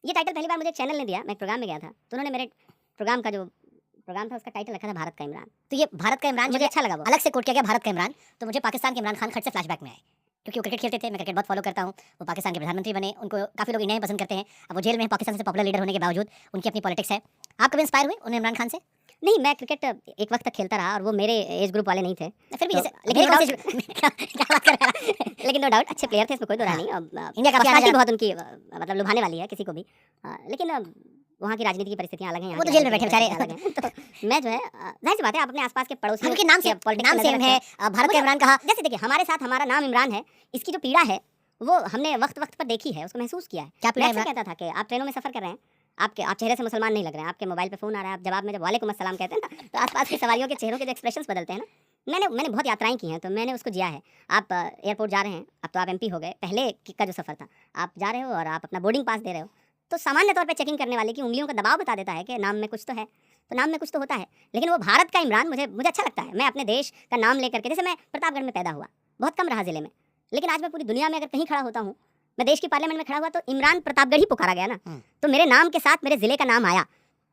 ये टाइटल पहली बार मुझे एक चैनल ने दिया, मैं एक प्रोग्राम में गया था, तो उन्होंने मेरे प्रोग्राम का जो प्रोग्राम था उसका टाइटल रखा था भारत का इमरान। तो ये भारत का इमरान मुझे अच्छा लगा वो। अलग से कोट किया गया भारत का इमरान, तो मुझे पाकिस्तान के इमरान खान खट से फ्लैशबैक में आए, क्योंकि वो क्रिकेट खेलते थे। मैं क्रिकेट बहुत फॉलो करता हूँ। वो पाकिस्तान के प्रधानमंत्री बने, उनको काफ़ी लोग इंडिया में पसंद करते हैं। अब वो जेल में हैं, पाकिस्तान से पॉपुलर लीडर होने के बावजूद उनकी अपनी पॉलिटिक्स है। आप कभी इंस्पायर हुए उन्हें इमरान खान से? नहीं, मैं क्रिकेट एक वक्त तक खेलता रहा और वो मेरे एज ग्रुप वाले नहीं थे। फिर भी तो, जैसे लेकिन मेरे no कौन से doubt- क्या बात कर रहा है? लेकिन नो डाउट अच्छे प्लेयर थे, इसमें कोई दो राय नहीं। इंडिया का पर्सनालिटी बख्तियार बहुत उनकी मतलब लुभाने वाली है किसी को भी। लेकिन वहाँ की राजनीति की परिस्थितियाँ अलग हैं, यहाँ वो तो की जेल में राजनीति बैठे की बेचारे। परिस्थितियाँ अलग हैं। तो मैं जो है जाहिर सी बात है, आप अपने आसपास के पड़ोसियों उनके नाम से के politics नाम पे नज़र सेम रखते है, हैं। भारत का इमरान कहा। जैसे देखिए, हमारे साथ हमारा नाम इमरान है, इसकी जो पीड़ा है वो हमने वक्त वक्त पर देखी है, उसको महसूस किया है। क्या पीड़ा मैं है अक्सर कहता था कि आप ट्रेनों में सफ़र कर रहे हैं, आप चेहरे से मुसलमान नहीं लग रहे हैं, आपके मोबाइल पे फ़ोन आ रहा है, आप जवाब में जब वालेकुम अस्सलाम कहते हैं ना, तो आसपास के सवारियों के चेहरों के जो एक्सप्रेशंस बदलते हैं ना, मैंने बहुत यात्राएं की हैं, तो मैंने उसको जिया है। आप एयरपोर्ट जा रहे हैं, अब तो आप एमपी हो गए, पहले का जो सफ़र था, आप जा रहे हो और आप अपना बोर्डिंग पास दे रहे हो, तो सामान्य तौर पे चेकिंग करने वाले की उंगलियों का दबाव बता देता है कि नाम में कुछ तो है, तो नाम में कुछ तो होता है। लेकिन वो भारत का इमरान मुझे अच्छा लगता है। मैं अपने देश का नाम लेकर के, जैसे मैं प्रतापगढ़ में पैदा हुआ, बहुत कम रहा ज़िले में, लेकिन आज मैं पूरी दुनिया में अगर कहीं खड़ा होता हूँ, मैं देश की पार्लियामेंट में खड़ा हुआ, तो इमरान प्रतापगढ़ ही पुकारा गया ना, तो मेरे नाम के साथ मेरे ज़िले का नाम आया।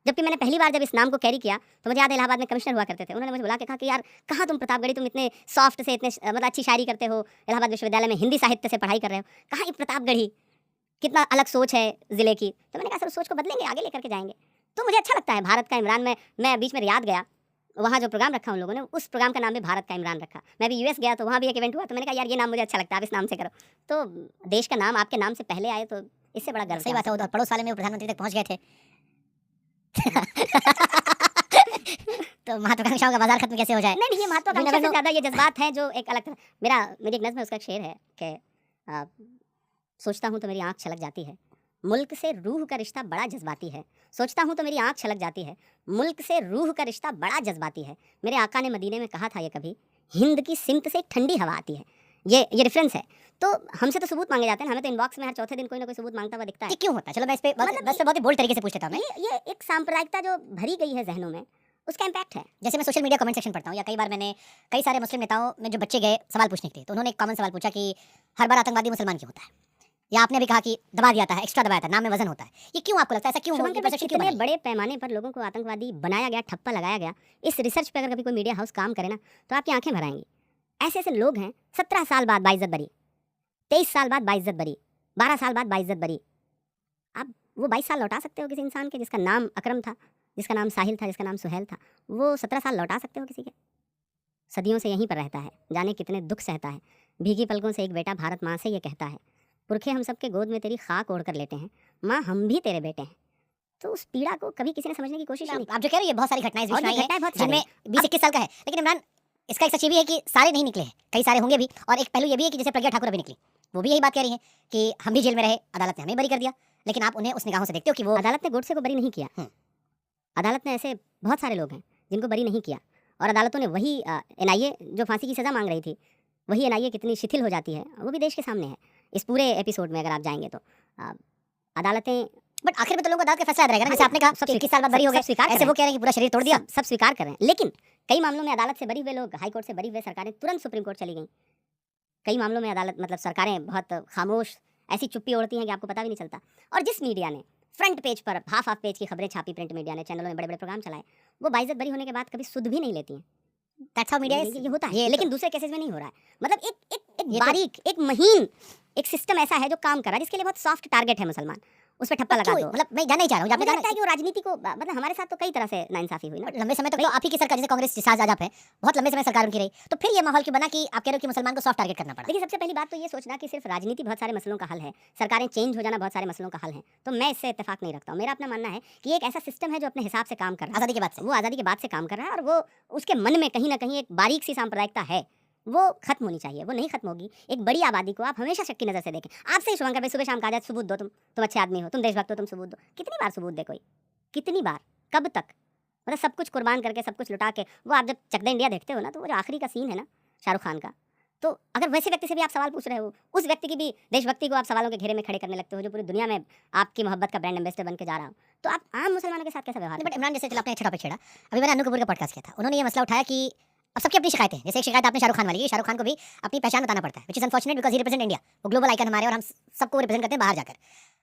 जबकि मैंने पहली बार जब इस नाम को कैरी किया, तो मुझे याद है इलाहाबाद में कमिश्नर हुआ करते थे, उन्होंने मुझे बुला के कहा कि यार कहाँ तुम प्रतापगढ़ी, तुम इतने सॉफ्ट से, इतने मतलब अच्छी शायरी करते हो, इलाहाबाद विश्वविद्यालय में हिंदी साहित्य से पढ़ाई कर रहे हो, कहाँ ये प्रतापगढ़ी, कितना अलग सोच है ज़िले की। तो मैंने कहा सर, उस सोच को बदलेंगे, आगे लेकर के जाएंगे। तो मुझे अच्छा लगता है भारत का इमरान में। मैं बीच में रियाद गया, वहाँ जो प्रोग्राम रखा उन लोगों ने, उस प्रोग्राम का नाम भी भारत का इमरान रखा। मैं भी यूएस गया, तो वहाँ भी एक इवेंट हुआ, तो मैंने कहा यार ये नाम मुझे अच्छा लगता है, आप इस नाम से करो। तो देश का नाम आपके नाम से पहले आए, तो इससे बड़ा गर्व सही बात है। वो पड़ोस साल में वो प्रधानमंत्री तक पहुंच गए थे। तो महत्वाकांक्षाओं का बाजार खत्म कैसे हो जाए? नहीं, ये महत्वाकांक्षा से ज़्यादा ये जज्बात हैं जो एक अलग मेरी एक नज़्म है, उसका एक शेर है कि सोचता हूँ तो मेरी आँख छलक जाती है, मुल्क से रूह का रिश्ता बड़ा जज्बाती है। सोचता हूँ तो मेरी आँख छलक जाती है, मुल्क से रूह का रिश्ता बड़ा जज्बाती है। मेरे आका ने मदीने में कहा था ये कभी, हिंद की सिमत से ठंडी हवा आती है। ये रेफरेंस है। तो हमसे तो सबूत मांगे जाते हैं, हमें तो इनबॉक्स में हर चौथे दिन कोई ना कोई सबूत मांगता हुआ दिखता है। ये क्यों होता है? चलो मैं इस पे बस बहुत ही बोल्ड तरीके से पूछ लेता हूँ। ये एक सांप्रदायिकता जो भरी गई है जहनों में, उसका इम्पैक्ट है। जैसे मैं सोशल मीडिया कमेंट सेक्शन पढ़ता हूँ, या कई बार मैंने कई सारे मुस्लिम नेताओं में जो बच्चे गए सवाल पूछने के लिए, तो उन्होंने एक कॉमन सवाल पूछा कि हर बार आतंकवादी मुसलमान क्यों होता है? या आपने भी कहा कि दबा दिया था, एक्स्ट्रा दबाया था, नाम में वजन होता है। ये क्यों आपको लगता है? ऐसा क्यों हो? कितने बड़े पैमाने पर लोगों को आतंकवादी बनाया गया, ठप्पा लगाया गया, इस रिसर्च पे अगर कभी कोई मीडिया हाउस काम करे ना, तो आपकी आंखें भर आएंगी। ऐसे ऐसे लोग हैं, 17 साल बाद बाइज्जत बरी, 23 साल बाद बाइज्जत बरी, 12 साल बाद बाइज्जत बरी। आप वो 22 साल लौटा सकते हो किसी इंसान के जिसका नाम अकरम था, जिसका नाम साहिल था, जिसका नाम सुहेल था? वो 17 साल लौटा सकते हो किसी के? सदियों से यहीं पर रहता है, जाने कितने दुख सहता है। भीगी पलकों से एक बेटा भारत माँ से ये कहता है, पुरखे हम सब के गोद में तेरी खाक ओढ़ कर लेते हैं, माँ हम भी तेरे बेटे हैं। तो उस पीड़ा को कभी किसी ने समझने की कोशिश नहीं। आप जो कह रहे हैं, बहुत सारी घटनाएं बहुत जिनमें 20-21 साल का है। लेकिन इमरान, इसका एक सच ये भी है कि सारे नहीं निकले हैं, कई सारे होंगे भी। और एक पहलू ये भी है कि जैसे प्रज्ञा ठाकुर अभी निकली, वो भी यही बात कह रही है कि हम भी जेल में रहे, अदालत ने हमें बरी कर दिया। लेकिन आप उन्हें उस निगाहों से देखते हो कि वो अदालत ने गोडसे को बरी नहीं किया। अदालत ने ऐसे बहुत सारे लोग हैं जिनको बरी नहीं किया, और अदालतों ने वही एनआईए जो फांसी की सज़ा मांग रही थी, वही एनआईए कितनी शिथिल हो जाती है, वो भी देश के सामने है। इस पूरे एपिसोड में अगर आप जाएंगे तो अदालतें, बट आखिर में तो लोगों को अदालत का फैसला याद रहेगा ना। जैसे आपने कहा 21 साल बाद बरी हो गए, ऐसे वो कह रहे हैं कि पूरा शरीर तोड़ दिया। सब स्वीकार कर रहे हैं, लेकिन कई मामलों में अदालत से बरी हुए लोग, हाई कोर्ट से बरी हुए सरकारें तुरंत सुप्रीम कोर्ट चली गई। कई मामलों में अदालत मतलब सरकारें बहुत खामोश ऐसी चुप्पी ओढ़ती हैं कि आपको पता भी नहीं चलता। और जिस मीडिया ने फ्रंट पेज पर हाफ पेज की खबरें छापी, प्रिंट मीडिया ने, चैनलों में बड़े बड़े प्रोग्राम चलाए, वो बाइज्जत बरी होने के बाद कभी सुध भी नहीं लेती हैं। दैट्स हाउ मीडिया ये होता है, लेकिन दूसरे केसेस में नहीं हो रहा है। मतलब एक बारीक, एक महीन एक सिस्टम ऐसा है जो काम कर रहा है, जिसके लिए बहुत सॉफ्ट टारगेट है मुसलमान, उस पर ठप्पा लगा क्यों? दो। मतलब मैं जानना ही चाह रहा हूँ, मुझे आपने लगता है कि वो राजनीति को मतलब हमारे साथ तो कई तरह से नाइंसाफी हुई ना। लंबे समय तक तो आप ही की सरकार, जैसे कांग्रेस जिस आज आप है, बहुत लंबे समय सरकार उनकी रही, तो फिर ये माहौल क्यों बना कि आप कह रहे हो कि मुसलमान को सॉफ्ट टारगेट करना पड़ा? देखिए, सबसे पहली बात तो ये सोचना कि सिर्फ राजनीति बहुत सारे मसलों का हल है, सरकारें चेंज हो जाना बहुत सारे मसलों का हल है, तो मैं इससे इत्तेफाक नहीं रखता हूँ। मेरा अपना मानना है कि ये एक ऐसा सिस्टम है जो अपने हिसाब से काम कर रहा है, आज़ादी के बाद से वो आज़ादी के बाद से काम कर रहा है, और वो उसके मन में कहीं ना कहीं एक बारीक सी सांप्रदायिकता है, वो खत्म होनी चाहिए। वो नहीं खत्म होगी। एक बड़ी आबादी को आप हमेशा शक की नज़र से देखें। आपसे ही शुभंकर भाई सुबह शाम कहा जाए सबूत दो, तुम अच्छे आदमी हो, तुम देशभक्त हो, तुम सबूत दो। कितनी बार सबूत दे कोई? कितनी बार? कब तक? मतलब सब कुछ कुर्बान करके, सब कुछ लुटा के, वो आप जब चक दे इंडिया देखते हो ना, तो वो जो आखिरी का सीन है ना शाहरुख खान का, तो अगर वैसे व्यक्ति से भी आप सवाल पूछ रहे हो, उस व्यक्ति की भी देशभक्ति को आप सवालों के घेरे में खड़े करने लगते हो, जो पूरी दुनिया में आपकी मोहब्बत का ब्रांड एम्बेसडर बन के जा रहा हो, तो आप आम मुसलमानों के साथ कैसा व्यवहार? बट इमरान, जैसे चलो आपने अच्छा टॉपिक छेड़ा, अभी मैंने अनु कपूर का पॉडकास्ट किया था, उन्होंने ये मसला उठाया कि अब सबकी अपनी शिकायतें, जैसे एक शिकायत आपने शाहरुख खान वाली की, शाहरुख खान को भी अपनी पहचान बताना पड़ता है, which is unfortunate because he represent India, वो ग्लोबल आइकन हमारे, और हम सबको रिप्रेजेंट करते हैं बाहर जाकर।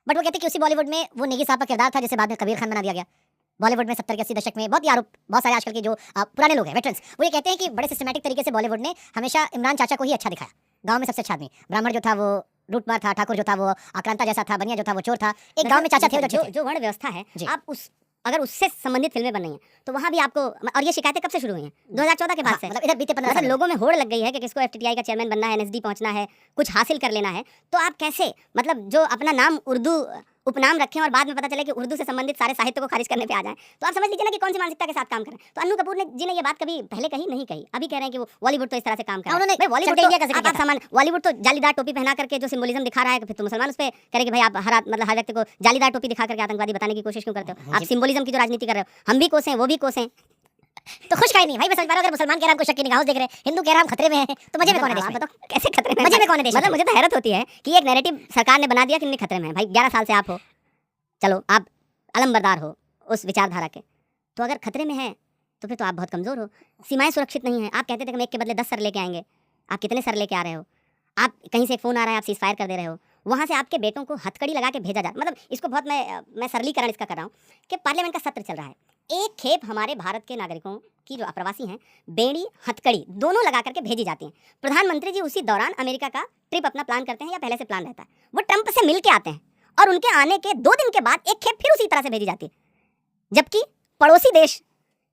बट वो कहते हैं कि उसी बॉलीवुड में वो नेगी साहब का किरदार था, जिसे बाद में कबीर खान बना दिया गया। बॉलीवुड में 70 के 80 दशक में बहुत ही आरोप, बहुत सारे आजकल के जो पुराने लोग हैं, वेटरन्स, वो ये कहते हैं कि बड़े सिस्टमैटिक तरीके से बॉलीवुड ने हमेशा इमरान चाचा को ही अच्छा दिखाया। गांव में सबसे अच्छा आदमी, ब्राह्मण जो था वो लूटमार था, ठाकुर जो था वो आक्रांता जैसा था, बनिया जो था वो चोर था, एक गांव में चाचा थे जो वर्ण व्यवस्था है, जी। आप उस अगर उससे संबंधित फिल्में बन रही हैं, तो वहाँ भी आपको, और ये शिकायतें कब से शुरू हुई हैं? 2014 के बाद से। मतलब इधर बीते 15 मतलब साल लोगों में होड़ लग गई है कि किसको एफटीटीआई का चेयरमैन बनना है, एनएसडी पहुंचना है, कुछ हासिल कर लेना है, तो आप कैसे, मतलब जो अपना नाम उर्दू उपनाम रखें और बाद में पता चले कि उर्दू से संबंधित सारे साहित्य को खारिज करने पे आ जाएं, तो आप समझ लीजिए ना कि कौन सी मानसिकता के साथ काम कर रहे हैं। तो अन्नू कपूर जी ने ये बात कभी पहले कही नहीं कही, अभी कह रहे हैं कि वो बॉलीवुड तो इस तरह से काम कर रहा है। उन्होंने भाई बॉलीवुड चलते तो इंडिया का जिक्र आप किया था। सामान, बॉलीवुड तो जालीदार टोपी पहना करके जो सिंबोलिज्म दिखा रहा है, फिर तो मुसलमान उस पे कह रहे कि भाई आप मतलब हर व्यक्ति को जालीदार टोपी दिखा करके आतंकवादी बताने की कोशिश क्यों करते हो? आप सिंबोलिज्म की जो राजनीति कर रहे हो, हम भी कोसें वो भी कोसें, तो खुश काहे नहीं भाई? मैं समझ पा रहा हूं, अगर मुसलमान कह रहा है हमको शक की निगाहों से देख रहे हैं, हिंदू कह रहा है हम खतरे में हैं, तो मजे में कौन है देश में? बताओ कैसे खतरे में? मजे में कौन है देश में? मतलब मुझे तो हैरत होती है कि एक नैरेटिव सरकार ने बना दिया कि नहीं खतरे में है। भाई 11 साल से आप हो, चलो आप अलंबरदार हो उस विचारधारा के, तो अगर खतरे में है तो फिर तो आप बहुत कमज़ोर हो। सीमाएं सुरक्षित नहीं है। आप कहते थे कि हम एक के बदले 10 सर लेके आएंगे, आप कितने सर लेके आ रहे हो? आप कहीं से फ़ोन आ रहा है, आप सीज़ फायर कर दे रहे हो, वहाँ से आपके बेटों को हथकड़ी लगा के भेजा जाता। मतलब इसको बहुत मैं सरलीकरण इसका कर रहा हूँ कि पार्लियामेंट का सत्र चल रहा है, एक खेप हमारे भारत के नागरिकों की जो अप्रवासी हैं, बेड़ी हथकड़ी दोनों लगा करके भेजी जाती हैं। प्रधानमंत्री जी उसी दौरान अमेरिका का ट्रिप अपना प्लान करते हैं, या पहले से प्लान रहता है, वो ट्रंप से मिल के आते हैं, और उनके आने के 2 दिन के बाद एक खेप फिर उसी तरह से भेजी जाती है। जबकि पड़ोसी देश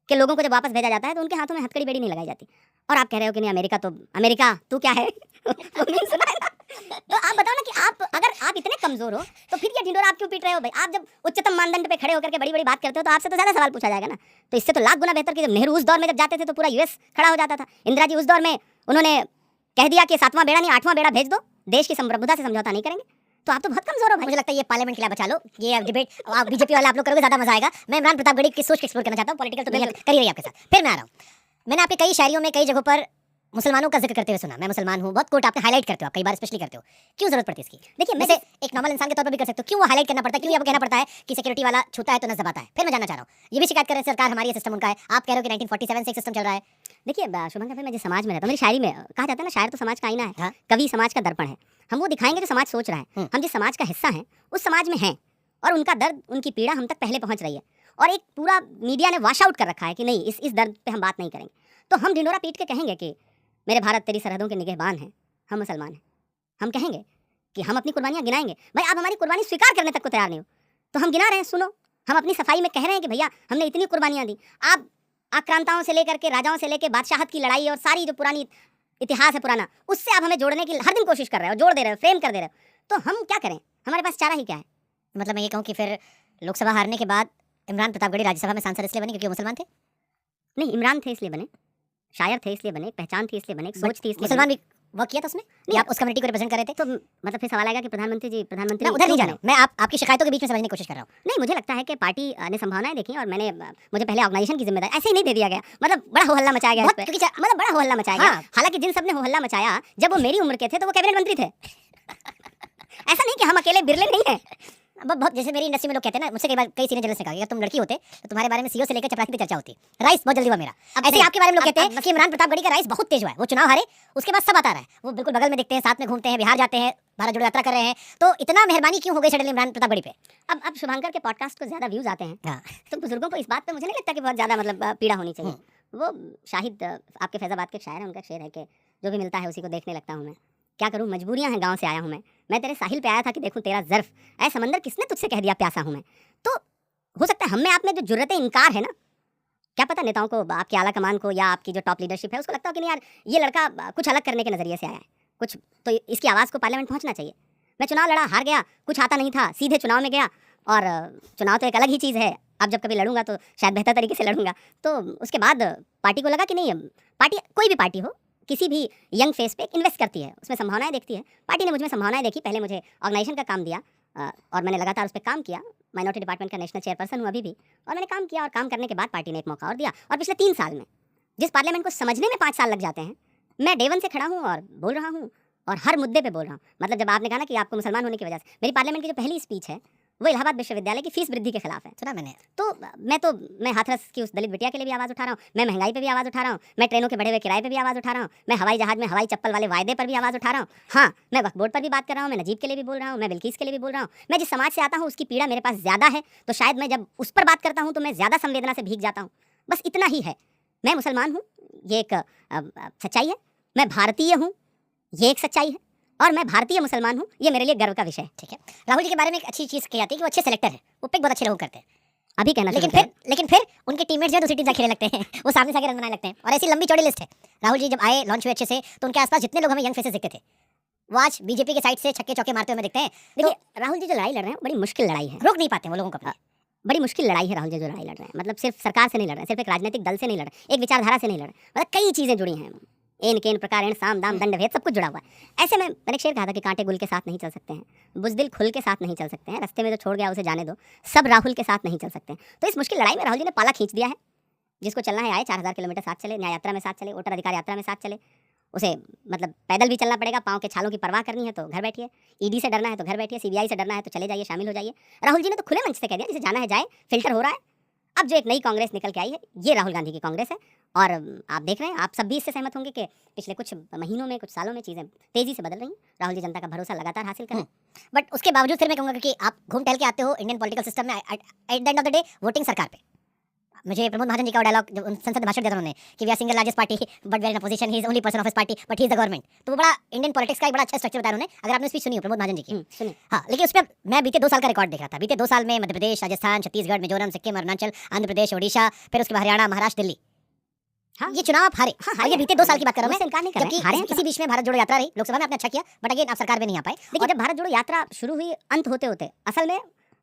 के लोगों को जब वापस भेजा जाता है तो उनके हाथों में हथकड़ी बेड़ी नहीं लगाई जाती। और आप कह रहे हो कि नहीं अमेरिका तो अमेरिका तू क्या है? सुना है ना? तो आप बताओ ना कि आप अगर आप इतने कमजोर हो तो फिर ये ढिंडोरा आप क्यों पीट रहे हो भाई? आप जब उच्चतम मानदंड पे खड़े होकर के बड़ी बड़ी बात करते हो तो आपसे तो ज्यादा सवाल पूछा जाएगा ना। तो इससे तो लाख गुना बेहतर कि जब नेहरू उस दौर में जब जाते थे तो पूरा यूएस खड़ा हो जाता था। इंदिरा जी उस दौर में उन्होंने कह दिया कि 7वां बेड़ा नहीं 8वां बेड़ा भेज दो, देश की संप्रभुता से समझौता नहीं करेंगे। तो आप तो बहुत कमजोर हो भाई। मुझे लगता है ये पार्लियामेंट के लिए बचा लो, ये डिबेट आप बीजेपी वाले आप लोग करोगे, ज्यादा मजा आएगा। मैं इमरान प्रतापगढ़ी की सोच एक्सप्लोर करना चाहता हूँ, पॉलिटिकल तो नहीं कर ही रही आपके साथ। फिर मैं आ रहा हूँ, मैंने आपके कई शायरियों में कई जगहों पर मुसलमानों का जिक्र करते हुए सुना, मैं मुसलमान हूँ, बहुत कोट आपने हाईलाइट करते हो, आप कई बार स्पेशली करते हो, क्यों जरूरत पड़ती है इसकी? देखिए मैं एक नॉर्मल इंसान के तौर पर भी कर सकते हो, क्यों वो हाईलाइट करना पड़ता है, क्यों आपको कहना पड़ता है कि सिक्योरिटी वाला छूता है तो नस दबाता है? फिर मैं जानना चाह रहा हूँ, ये भी शिकायत कर रहे हैं सरकार हमारी, सिस्टम उनका है, आप कह रहे हो कि 1947 से एक सिस्टम चल रहा है। देखिए शुभंकर भाई, मैं जिस समाज में रहता हूँ, मेरी शायरी में कहा जाता है ना, शायर तो समाज का आईना है, हाँ। कवि समाज का दर्पण है। हम वो दिखाएंगे जो समाज सोच रहा है। हम जिस समाज का हिस्सा हैं उस समाज में हैं, और उनका दर्द, उनकी पीड़ा हम तक पहले पहुंच रही है, और एक पूरा मीडिया ने वॉश आउट कर रखा है कि नहीं, इस दर्द पे हम बात नहीं करेंगे। तो हम ढिंडोरा पीट के कहेंगे कि मेरे भारत तेरी सरहदों के निगहबान हैं, हम मुसलमान हैं। हम कहेंगे कि हम अपनी कुर्बानियाँ गिनाएंगे। भाई आप हमारी कुर्बानी स्वीकार करने तक को तैयार नहीं हो, तो हम गिना रहे हैं, सुनो। हम अपनी सफाई में कह रहे हैं कि भैया हमने इतनी कुर्बानियाँ दी। आप आक्रांताओं से लेकर के राजाओं से लेकर बादशाहत की लड़ाई और सारी जो पुरानी इतिहास है पुराना, उससे आप हमें जोड़ने की हर दिन कोशिश कर रहे हो, जोड़ दे रहे हो, फ्रेम कर दे रहे हो। तो हम क्या करें? हमारे पास चारा ही क्या है? मतलब मैं ये कहूँ कि फिर लोकसभा हारने के बाद इमरान प्रतापगढ़ी राज्यसभा में सांसद इसलिए बने क्योंकि वो मुसलमान थे? नहीं, इमरान थे इसलिए बने, शायर थे इसलिए बने, पहचान थी इसलिए बने, सोच थी इसलिए मुसलमान भी वर्क किया था उसमें, नहीं आप उस कम्युनिटी को रिप्रेजेंट कर रहे थे? तो मतलब फिर सवाल आएगा कि प्रधानमंत्री मैं उधर नहीं जा रहा हूँ, मैं आपकी शिकायतों के बीच में समझने की कोशिश कर रहा हूँ। नहीं, मुझे लगता है कि पार्टी ने संभावनाएं देखी, और मैंने मुझे पहले ऑर्गेनाइजेशन की जिम्मेदारी ऐसे ही नहीं दे दिया गया। मतलब बड़ा हो हल्ला मचाया गया, मतलब बड़ा हो हल्ला मचाया गया। हालांकि जिन सब ने हो हल्ला मचाया जब वो मेरी उम्र के थे तो वो कैबिनेट मंत्री थे। ऐसा नहीं कि हम अकेले बिरले नहीं है। बहुत जैसे मेरी इंडस्ट्री में लोग कहते हैं ना, मुझसे कई बार कई सीनियर जर्नलिस्ट ने कहा कि अगर तुम लड़की होते तो तुम्हारे बारे में सीईओ से लेकर चपरासी तक चर्चा होती। राइस बहुत जल्दी हुआ मेरा। ऐसे ही आपके बारे में लोग कहते हैं कि इमरान प्रतापगढ़ी का राइस बहुत तेज हुआ है, वो चुनाव हारे उसके बाद सब आता रहा है, वो बिल्कुल बगल में दिखते हैं, साथ में घूमते हैं, बिहार जाते हैं, भारत जोड़ो यात्रा कर रहे हैं। तो इतना मेहरबानी क्यों हो गई सडनली इमरान प्रतापगढ़ी पे? अब शुभंकर के पॉडकास्ट को ज्यादा व्यूज आते हैं, हाँ। तो बुजुर्गों को इस बात पे मुझे नहीं लगता कि बहुत ज्यादा मतलब पीड़ा होनी चाहिए। वो शाहिद आपके फैजाबाद के शायर हैं, उनका शेर है कि जो भी मिलता है उसी को देखने लगता हूँ मैं, क्या करूँ, मजबूरियाँ हैं, गाँव से आया हूँ मैं, मैं तेरे साहिल पे आया था कि देखूं तेरा ज़र्फ, ऐ समंदर किसने तुझसे कह दिया प्यासा हूं मैं। तो हो सकता है हम में आप में जो जुर्रत इनकार है ना, क्या पता नेताओं को, आपकी आला कमान को या आपकी जो टॉप लीडरशिप है उसको लगता हो कि नहीं यार ये लड़का कुछ अलग करने के नज़रिए से आया है, कुछ तो इसकी आवाज़ को पार्लियामेंट पहुंचना चाहिए। मैं चुनाव लड़ा, हार गया, कुछ आता नहीं था, सीधे चुनाव में गया, और चुनाव तो एक अलग ही चीज़ है। अब जब कभी लड़ूंगा तो शायद बेहतर तरीके से लड़ूंगा। तो उसके बाद पार्टी को लगा कि नहीं, पार्टी कोई भी पार्टी हो किसी भी यंग फेस पे इन्वेस्ट करती है, उसमें संभावनाएं देखती है। पार्टी ने मुझ में संभावनाएं देखी, पहले मुझे ऑर्गेनाइजेशन का काम दिया और मैंने लगातार उस पर काम किया। माइनॉरिटी डिपार्टमेंट का नेशनल चेयरपर्सन हूँ अभी भी, और मैंने काम किया, और काम करने के बाद पार्टी ने एक मौका और दिया। और पिछले 3 साल में जिस पार्लियामेंट को समझने में 5 साल लग जाते हैं, मैं डे वन से खड़ा हूँ और बोल रहा हूँ, और हर मुद्दे पे बोल रहा हूँ। मतलब जब आपने कहा ना कि आपको मुसलमान होने की वजह से, मेरी पार्लियामेंट की जो पहली स्पीच है वो इलाहाबाद विश्वविद्यालय की फीस वृद्धि के खिलाफ है। सुना मैंने। तो मैं हाथरस की उस दलित बिटिया के लिए भी आवाज़ उठा रहा हूँ, मैं महंगाई पे भी आवाज़ उठा रहा हूँ, मैं ट्रेनों के बढ़े हुए किराए पे भी आवाज़ उठा रहा हूँ, मैं हवाई जहाज में हवाई चप्पल वाले वायदे पर भी आवाज़ उठा रहा हूँ। हाँ, मैं वक्फ बोर्ड पर भी बात कर रहा हूँ, मैं नजीब के लिए भी बोल रहा हूँ, मैं बिल्किस के लिए भी बोल रहा हूँ। मैं जिस समाज से आता हूँ उसकी पीड़ा मेरे पास ज़्यादा है, तो शायद मैं जब उस पर बात करता हूँ तो मैं ज़्यादा संवेदना से भीग जाता हूँ। बस इतना ही है। मैं मुसलमान हूँ, ये एक सच्चाई है। मैं भारतीय हूँ, ये एक सच्चाई है। और मैं भारतीय मुसलमान हूँ, ये मेरे लिए गर्व का विषय है। ठीक है, राहुल जी के बारे में एक अच्छी चीज़ कही जाती है कि वो अच्छे सेलेक्टर है, वो पिक बहुत अच्छे लोग करते हैं। अभी कहना लेकिन फिर उनके टीममेट्स जो है दूसरी टीम से खेलने लगते हैं, वो सामने से आके रन बनाने लगते हैं, और ऐसी लंबी चौड़ी लिस्ट है। राहुल जी जब आए, लॉन्च हुए अच्छे से, तो उनके आसपास जितने लोग हमें यंग फेसेस दिखते थे, वो आज बीजेपी के साइड से छक्के चौके मारते हुए दिखते हैं। देखिए राहुल जी जो लड़ाई लड़ रहे हैं बड़ी मुश्किल लड़ाई है, रोक नहीं पाते वो लोगों को अपने। बड़ी मुश्किल लड़ाई है राहुल जी जो लड़ाई लड़ रहे हैं। मतलब सिर्फ सरकार से नहीं लड़ रहे हैं, सिर्फ एक राजनीतिक दल से नहीं लड़ रहे हैं, एक विचारधारा से नहीं लड़ रहे हैं, मतलब कई चीज़ें जुड़ी हैं। एन केन प्रकार, साम दाम दंड भेद, सब कुछ जुड़ा हुआ है। ऐसे में मैंने एक शेर कहा था कि कांटे गुल के साथ नहीं चल सकते हैं, बुज़दिल खुल के साथ नहीं चल सकते हैं, रास्ते में जो छोड़ गया उसे जाने दो, सब राहुल के साथ नहीं चल सकते हैं। तो इस मुश्किल लड़ाई में राहुल जी ने पाला खींच दिया है। जिसको चलना है आए, 4000 किलोमीटर साथ चले, न्याय यात्रा में साथ चले, वोटर अधिकार यात्रा में साथ चले। उसे मतलब पैदल भी चलना पड़ेगा, पाँव के छालों की परवाह करनी है तो घर बैठिए, ईडी से डरना है तो घर बैठिए, सीबीआई से डरना है तो चले जाइए, शामिल हो जाइए। राहुल जी ने तो खुले मंच से कह दिया जिसे जाना है जाए, फिल्टर हो रहा है। अब जो एक नई कांग्रेस निकल के आई है, ये राहुल गांधी की कांग्रेस है। और आप देख रहे हैं, आप सब भी इससे सहमत होंगे कि पिछले कुछ महीनों में, कुछ सालों में चीज़ें तेज़ी से बदल रही हैं। राहुल जी जनता का भरोसा लगातार हासिल कर रहे हैं। बट उसके बावजूद फिर मैं कहूँगा कि आप घूम टहल के आते हो इंडियन पॉलिटिकल सिस्टम में, at the end of the day voting सरकार पे। मुझे प्रमोद महाजन जी का डायलॉग जब संसद में भाषण दिया था उन्होंने कि we are single largest party but were in opposition, he is only person of his party but he is the government. तो वो बड़ा इंडियन पॉलिटिक्स का एक बड़ा अच्छा स्ट्रक्चर बताया उन्होंने, अगर आपने स्पीच सुनी हो प्रमोद महाजन जी की। सुनिए। हाँ, लेकिन उस पर मैं बीते 2 साल का रिकॉर्ड देख रहा था। बीते 2 साल में मध्य प्रदेश, राजस्थान, छत्तीसगढ़, मिजोरम, सिक्किम, अरुणाचल, आंध्र प्रदेश, ओडिशा, फिर उसके बाद हरियाणा, महाराष्ट्र, दिल्ली, हाँ, ये चुनाव आप हारे। हाँ, और ये बीते 2 साल की बात कर रहा हूं मैं, इनकार नहीं कर रहे हैं, हारे हैं। इसी बीच में भारत जोड़ो यात्रा रही, लोकसभा में आपने अच्छा किया, बट अगेन आप सरकार में नहीं आ पाए। देखिए जब भारत जोड़ो यात्रा शुरू हुई, अंत होते होते असल में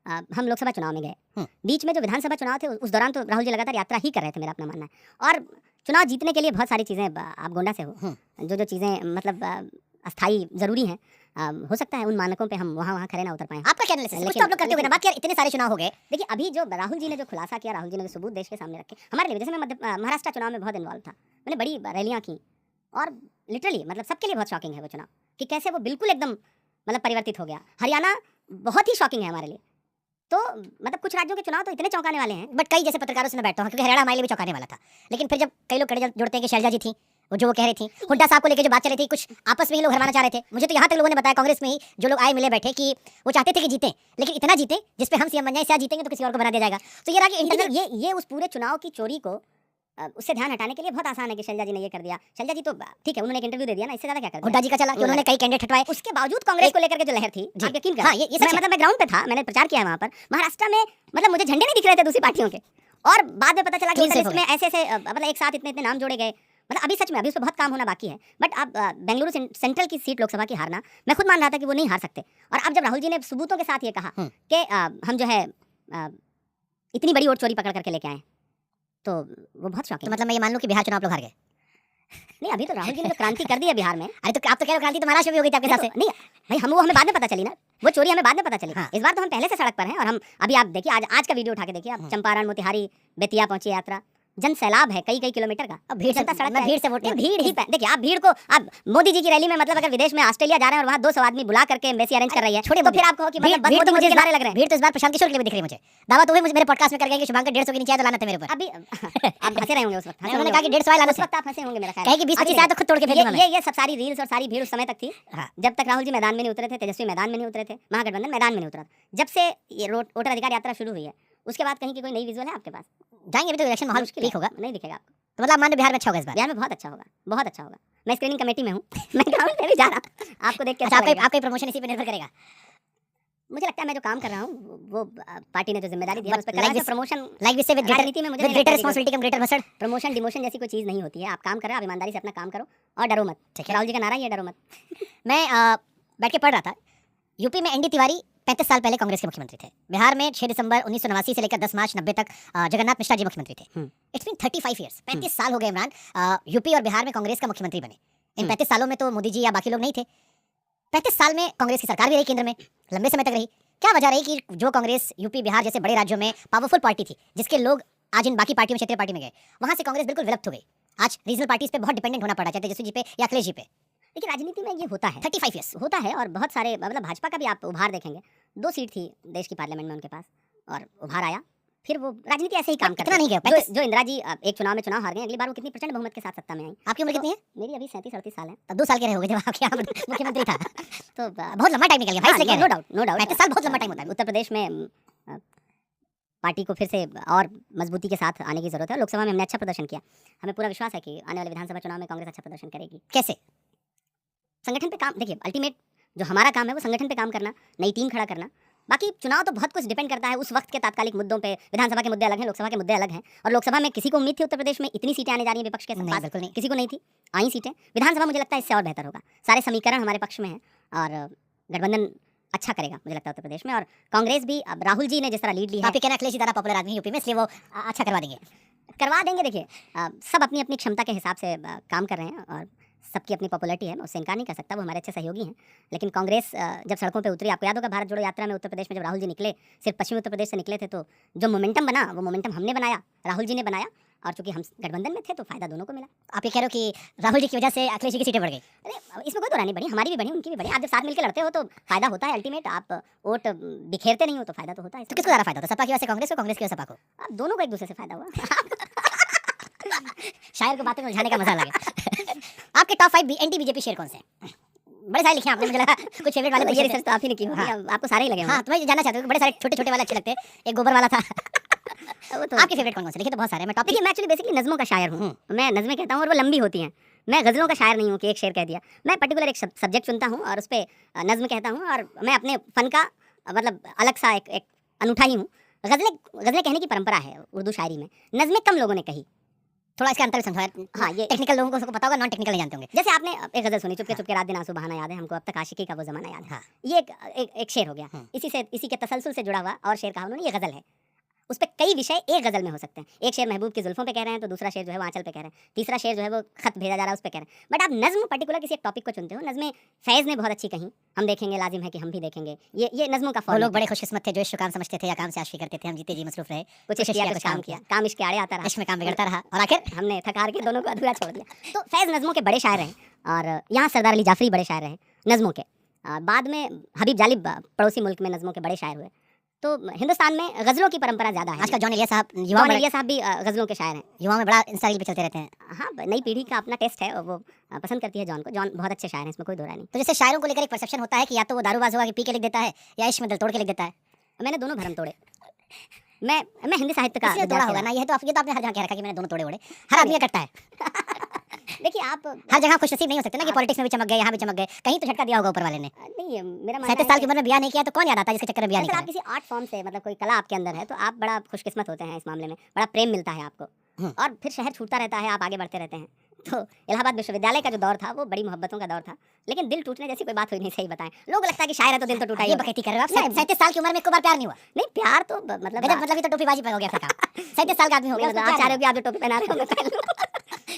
हम लोकसभा चुनाव में गए। बीच में जो विधानसभा चुनाव थे उस दौरान तो राहुल जी लगातार यात्रा ही कर रहे थे, मेरा अपना मानना है। और चुनाव जीतने के लिए बहुत सारी चीज़ें, आप गोंडा से हो, जो चीज़ें मतलब अस्थाई ज़रूरी हैं, हो सकता है उन मानकों पे हम वहाँ खड़े ना उतर पाएं। आपका क्या एनालिसिस है? कुछ तो आप लोग करते होंगे ना बात, यार इतने सारे चुनाव हो गए। देखिए अभी जो राहुल जी ने जो खुलासा किया, राहुल जी ने जो सबूत देश के सामने रखे हमारे लिए, जैसे मैं महाराष्ट्र चुनाव में बहुत इन्वॉल्व था, मैंने बड़ी रैलियाँ की, और लिटरली मतलब सबके लिए बहुत शॉकिंग है वो चुनाव कि कैसे वो बिल्कुल एकदम मतलब परिवर्तित हो गया। हरियाणा बहुत ही शॉकिंग है हमारे लिए। तो मतलब कुछ राज्यों के चुनाव तो इतने चौंकाने वाले हैं, बट कई जैसे पत्रकारों से मैं बैठता हूँ, क्योंकि हरियाणा हमारे लिए भी चौंकाने वाला था। लेकिन फिर जब कई लोग कड़े जुड़ते हैं कि शैलजा जी थी, वो जो वो कह रही थी, हुड्डा साहब को लेकर जो बात चल रही थी, कुछ आपस में ही लोग हरवाना चाह रहे थे। मुझे तो यहाँ तक लोगों ने बताया, कांग्रेस में ही जो लोग आए मिले बैठे, कि वो चाहते थे कि जीतें, लेकिन इतना जीते जिसपे हम सीएम बन जाए, इससे जीतेंगे तो किसी और को बना दिया जाएगा। तो ये रहा कि इंटरनल ये उस पूरे चुनाव की चोरी को उससे ध्यान हटाने के लिए बहुत आसान है कि शैलजा जी ने ये कर दिया। शैलजा जी तो ठीक है, उन्होंने एक इंटरव्यू दे दिया ना, इससे ज्यादा क्या कर दिया। हुड्डा जी का चला कि उन्होंने कई कैंडिडेट हटवाए, उसके बावजूद कांग्रेस को लेकर के जो लहर थी, आप यकीन करें, हाँ, ये सच है। मतलब मैं ग्राउंड पे था, मैंने प्रचार किया है वहाँ पर महाराष्ट्र में, मतलब मुझे झंडे नहीं दिख रहे थे दूसरी पार्टियों के, और बाद में पता चला कि लिस्ट में ऐसे मतलब एक साथ इतने नाम जोड़े गए। मतलब अभी सच में अभी उस पर बहुत काम होना बाकी है। बट अब बेंगलुरु सेंट्रल की सीट लोकसभा की हारना, मैं खुद मान रहा था कि वो नहीं हार सकते। और अब जब राहुल जी ने सबूतों के साथ ये कहा कि हम जो है इतनी बड़ी वोट चोरी पकड़ करके लेके आए, तो वो बहुत शॉकिंग। तो मतलब मैं ये मान लूं कि बिहार चुनाव लोग हार गए? नहीं, अभी तो राहुल जी ने जो क्रांति कर दी है बिहार में। अरे तो आप तो कह रहे हो क्रांति तो महाराष्ट्र में भी हो गई थी आपके हिसाब से? नहीं भाई, हमें बाद में पता चली ना, वो चोरी हमें बाद में पता चली। इस बार तो हम पहले से सड़क पर हैं, और हम अभी आप देखिए, आज का वीडियो उठा के देखिए आप, चंपारण, मोतिहारी, बेतिया पहुंची यात्रा, जन सैलाब है कई किलोमीटर का। अब भीड़ से वोट भीड़ ही देखिए आप, भीड़ को आप मोदी जी की रैली में, मतलब अगर विदेश में ऑस्ट्रेलिया जा रहे हैं और वहाँ 200 आदमी बुला करके एम्बेसी अरेंज कर रही है, छोटे तो फिर आप कहो कि मतलब भीड़ तो मुझे बारे लग रहे हैं। भीड़ तो इस बार प्रशांत किशोर के लिए भी दिख रही है मुझे। दावा तो वही मुझे मेरे पॉडकास्ट में कर गए कि शुभांकर 150 के नीचे आया तो लाना था मेरे ऊपर। अभी आप हंसे रहे होंगे उस वक्त, उन्होंने कहा कि 150 आया लाना, उस वक्त आप हंसे होंगे मेरा ख्याल। कहे कि 20-25 आया तो खुद तोड़ के फेंक दूंगा मैं। ये सब सारी रील्स और सारी भीड़ उस समय तक थी जब तक राहुल जी मैदान में नहीं उतरे थे, तेजस्वी मैदान में नहीं उतरे थे, महागठबंधन मैदान में नहीं उतरा था। जब से ये वोटर अधिकार यात्रा शुरू हुई है, उसके बाद कहीं की कोई नई विजुअल है आपके पास? जाएंगे अभी तो इलेक्शन माहौल मुश्किल है, ठीक होगा, नहीं दिखेगा आपको। तो मतलब मान लो बिहार में अच्छा होगा इस बार। बिहार में बहुत अच्छा होगा, बहुत अच्छा होगा। मैं स्क्रीनिंग कमेटी में हूँ मैं ग्राउंड पे भी जा रहा, आपको देख के अच्छा, अच्छा लगेगा। आपका प्रमोशन इसी पे निर्भर करेगा। मुझे लगता है मैं जो काम कर रहा हूँ वो पार्टी ने जो जिम्मेदारी दी है But उस पर like करना है। this- प्रमोशन लाइक वी से विद राजनीति में मुझे विद नहीं ग्रेटर लगता कि रिस्पांसिबिलिटी कम ग्रेटर मसड़। प्रमोशन डिमोशन जैसी कोई चीज़ नहीं होती है। आप काम कर रहे हो, आप ईमानदारी से अपना काम करो और डरो मत। ठीक है। राहुल जी का नारा ही है, डरो मत। मैं बैठ के पढ़ रहा था, यूपी में एनडी तिवारी 35 साल पहले कांग्रेस के मुख्यमंत्री थे। बिहार में 6 दिसंबर 1989 से लेकर 10 मार्च 90 तक जगन्नाथ मिश्रा जी मुख्यमंत्री थे। इट्स बीन 35 इयर्स, 35 साल हो गए इमरान यूपी और बिहार में कांग्रेस का मुख्यमंत्री बने। इन 35 सालों में तो मोदी जी या बाकी लोग नहीं थे। 35 साल में कांग्रेस की सरकार भी रही केंद्र में, लंबे समय तक रही। क्या वजह रही कि जो कांग्रेस यूपी बिहार जैसे बड़े राज्यों में पावरफुल पार्टी थी, जिसके लोग आज इन बाकी पार्टियों में, क्षेत्रीय पार्टी में गए, वहां से कांग्रेस बिल्कुल विलुप्त हो गई। आज रीजनल पार्टीज पे बहुत डिपेंडेंट होना पड़ा, चाहे तेजस्वी जी पे या अखिलेश जी पे। लेकिन राजनीति में ये होता है, 35 इयर्स होता है। और बहुत सारे मतलब भाजपा का भी आप उभार देखेंगे, 2 सीट थी देश की पार्लियामेंट में उनके पास और उभार आया। फिर वो राजनीति ऐसे ही काम करती इतना नहीं गया। है। जो इंदिरा जी एक चुनाव में चुनाव हार गए, अगली बार वो कितनी प्रचंड बहुमत के साथ सत्ता में आई। आपकी उम्र कितनी है? मेरी अभी 37-38 साल है। तब 2 साल के रहे होगे जब आपके यहाँ मुख्यमंत्री था। तो बहुत लंबा टाइम निकल गया भाई, इसलिए नो डाउट, नो डाउट। 35 साल बहुत लंबा टाइम होता है। उत्तर प्रदेश में पार्टी को फिर से और मजबूती के साथ आने की जरूरत है। लोकसभा में हमने अच्छा प्रदर्शन किया, हमें पूरा विश्वास है कि आने वाले विधानसभा चुनाव में कांग्रेस अच्छा प्रदर्शन करेगी। कैसे? संगठन पे काम, देखिए अल्टीमेट जो हमारा काम है वो संगठन पे काम करना, नई टीम खड़ा करना। बाकी चुनाव तो बहुत कुछ डिपेंड करता है उस वक्त के तात्कालिक मुद्दों पे। विधानसभा के मुद्दे अलग हैं, लोकसभा के मुद्दे अलग हैं। और लोकसभा में किसी को उम्मीद थी उत्तर प्रदेश में इतनी सीटें आने जा रही हैं विपक्ष के नहीं, पास? बिल्कुल नहीं। किसी को नहीं थी, आई सीटें। विधानसभा मुझे लगता है इससे और बेहतर होगा, सारे समीकरण हमारे पक्ष में हैं और गठबंधन अच्छा करेगा मुझे लगता है उत्तर प्रदेश में। और कांग्रेस भी, अब राहुल जी ने जिस तरह लीड ली है, आप ये कहना अखिलेश जी ज्यादा पॉपुलर आदमी है यूपी में, इसलिए वो अच्छा करवा देंगे। करवा देंगे। देखिए सब अपनी अपनी क्षमता के हिसाब से काम कर रहे हैं और सबकी अपनी पॉपुलैरिटी है, मैं उससे इनकार नहीं कर सकता, वो हमारे अच्छे सहयोगी हैं। लेकिन कांग्रेस जब सड़कों पे उतरी, आपको याद होगा भारत जोड़ो यात्रा में उत्तर प्रदेश में जब राहुल जी निकले, सिर्फ पश्चिमी उत्तर प्रदेश से निकले थे, तो जो मोमेंटम बना वो मोमेंटम हमने बनाया, राहुल जी ने बनाया। और चूंकि हम गठबंधन में थे तो फायदा दोनों को मिला। आप ये कह रहे हो कि राहुल जी की वजह से अखिलेश जी की सीटें बढ़ गई? अरे इसमें कोई दो राय नहीं बढ़ी, हमारी भी बढ़ी, उनकी भी बढ़ी। आप जब साथ मिलकर लड़ते हो तो फायदा होता है। अल्टीमेट आप वोट बिखेरते नहीं हो तो फायदा तो होता है। तो किसको ज्यादा फायदा होता है, सपा की वजह से कांग्रेस को, कांग्रेस की वजह से सपा को? अब दोनों को एक दूसरे से फायदा हुआ। शायर को बातें में उलझाने का मजा लगे। आपके टॉप 5 एंटी बीजेपी शेयर कौन से हैं? बड़े सारे लिखे हैं आपने, मुझे लगा कुछ फेवरेट वाले ये पूछे थे। रिसर्च तो आप ही ने की होगी, हाँ। आपको सारे ही लगे हाँ, तो मैं ये जानना चाहती हूँ कि बड़े सारे छोटे छोटे वाले अच्छे लगते हैं। एक गोबर वाला था। वो तो आपके फेवरेट कौन से? लिखे तो बहुत सारे हैं। मैं टॉप देखिए, मैं एक्चुअली बेसिकली नज़मों का शायर हूँ। मैं नज़में कहता हूँ और वो लंबी होती हैं। मैं गज़लों का शायर नहीं हूँ कि एक शेर कह दिया। मैं पर्टिकुलर एक सब्जेक्ट चुनता हूँ और उस पर नज़्म कहता हूँ और मैं अपने फ़न का मतलब अलग सा एक अनूठा ही हूँ। गज़लें कहने की परंपरा है उर्दू शायरी में, नज़में कम लोगों ने कही। थोड़ा इसका अंतर समझाया। हाँ, ये टेक्निकल लोगों को सबको पता होगा, नॉन टेक्निकल नहीं जानते होंगे। जैसे आपने एक गज़ल सुनी, चुपके चुपके रात दिन आंसू बहाना याद है हमको, अब तक आशिकी का वो ज़माना याद है। हाँ। ये एक शेर हो गया। इसी के तसलसल से जुड़ा हुआ और शेर कहा उन्होंने, ये गज़ल है। उस पर कई विषय एक गज़ल में हो सकते हैं। एक शेर महबूब की जुल्फों पे कह रहे हैं तो दूसरा शेर जो है वो आंचल पे कह रहे हैं, तीसरा शेर जो है वो खत भेजा जा रहा है उस पे कह रहे हैं। बट आप नज़्म पर्टिकुलर किसी एक टॉपिक को चुनते हो। नज़्में फैज़ ने बहुत अच्छी कहीं, हम देखेंगे लाजिम है कि हम भी देखेंगे। ये नज़्मों का वो फॉर्म। लोग बड़े खुशकिस्मत थे जो इश्क काम समझते थे या काम से आशिकी करते थे। हम जीते जी मसरूफ रहे, कुछ इश्क किया, कुछ काम किया, काम इश्क के आड़े आता रहा, इश्क में काम बिगड़ता रहा और आखिर हमने थक हार के दोनों को अधूरा छोड़ दिया। तो फैज़ नज़्मों के बड़े शायर हैं और यहाँ सरदार अली जाफरी बड़े शायर रहे नज़्मों के। बाद में हबीब जालिब पड़ोसी मुल्क में नज़्मों के बड़े शायर हुए। तो हिंदुस्तान में गज़लों की परंपरा ज़्यादा है। आजकल जॉन एलिया साहब भी गज़लों के शायर हैं। युवाओं में बड़ा इंस्टा रील पे चलते रहते हैं। हाँ, नई पीढ़ी का अपना टेस्ट है और वो पसंद करती है जॉन को। जॉन बहुत अच्छे शायर हैं, इसमें कोई दो राय नहीं। तो जैसे शायरों को लेकर एक परसेप्शन होता है कि या तो वो दारूबाज होगा कि पी के लिख देता है, या इश्क में दिल तोड़ के लिख देता है। मैंने दोनों भरम तोड़े। मैं हिंदी साहित्य का इसलिए तोड़ा होगा ना, ये तो आपने हर जगह कह रखा कि मैंने दोनों तोड़े ओड़े। हर आदमी करता है। देखिए, आप हर जगह खुशनसीब नहीं हो सकते ना कि पॉलिटिक्स में भी चमक गए, यहाँ भी चमक गए। कहीं तो झटका दिया होगा ऊपर वाले ने। नहीं, मेरा 37 साल की उम्र में ब्याह नहीं किया तो कौन याद आता है जिसके चक्कर में ब्याह नहीं अगर किया? आप किसी आर्ट फॉर्म से मतलब कोई कला आपके अंदर है तो आप बड़ा खुशकिस्मत होते हैं इस मामले में, बड़ा प्रेम मिलता है आपको और फिर शहर छूटता रहता है, आप आगे बढ़ते रहते हैं। तो इलाहाबाद विश्वविद्यालय का जो दौर था वो बड़ी मोहब्बतों का दौर था, लेकिन दिल टूटने जैसी कोई बात हुई नहीं। सही बताएं, लोग लगता है कि शायर है तो दिल तो टूटा ही ये होगा। बकैती कर रहे हो आप। 37 साल की उम्र में एक बार प्यार नहीं हुआ? नहीं, प्यार तो मतलब मतलब ये तो टोपीबाजी पे हो गया फिर काम। 37 साल का आदमी हो गया, आप चाह रहे हो कि आप जो टोपी पहना रहे हो मैं पहन लूं।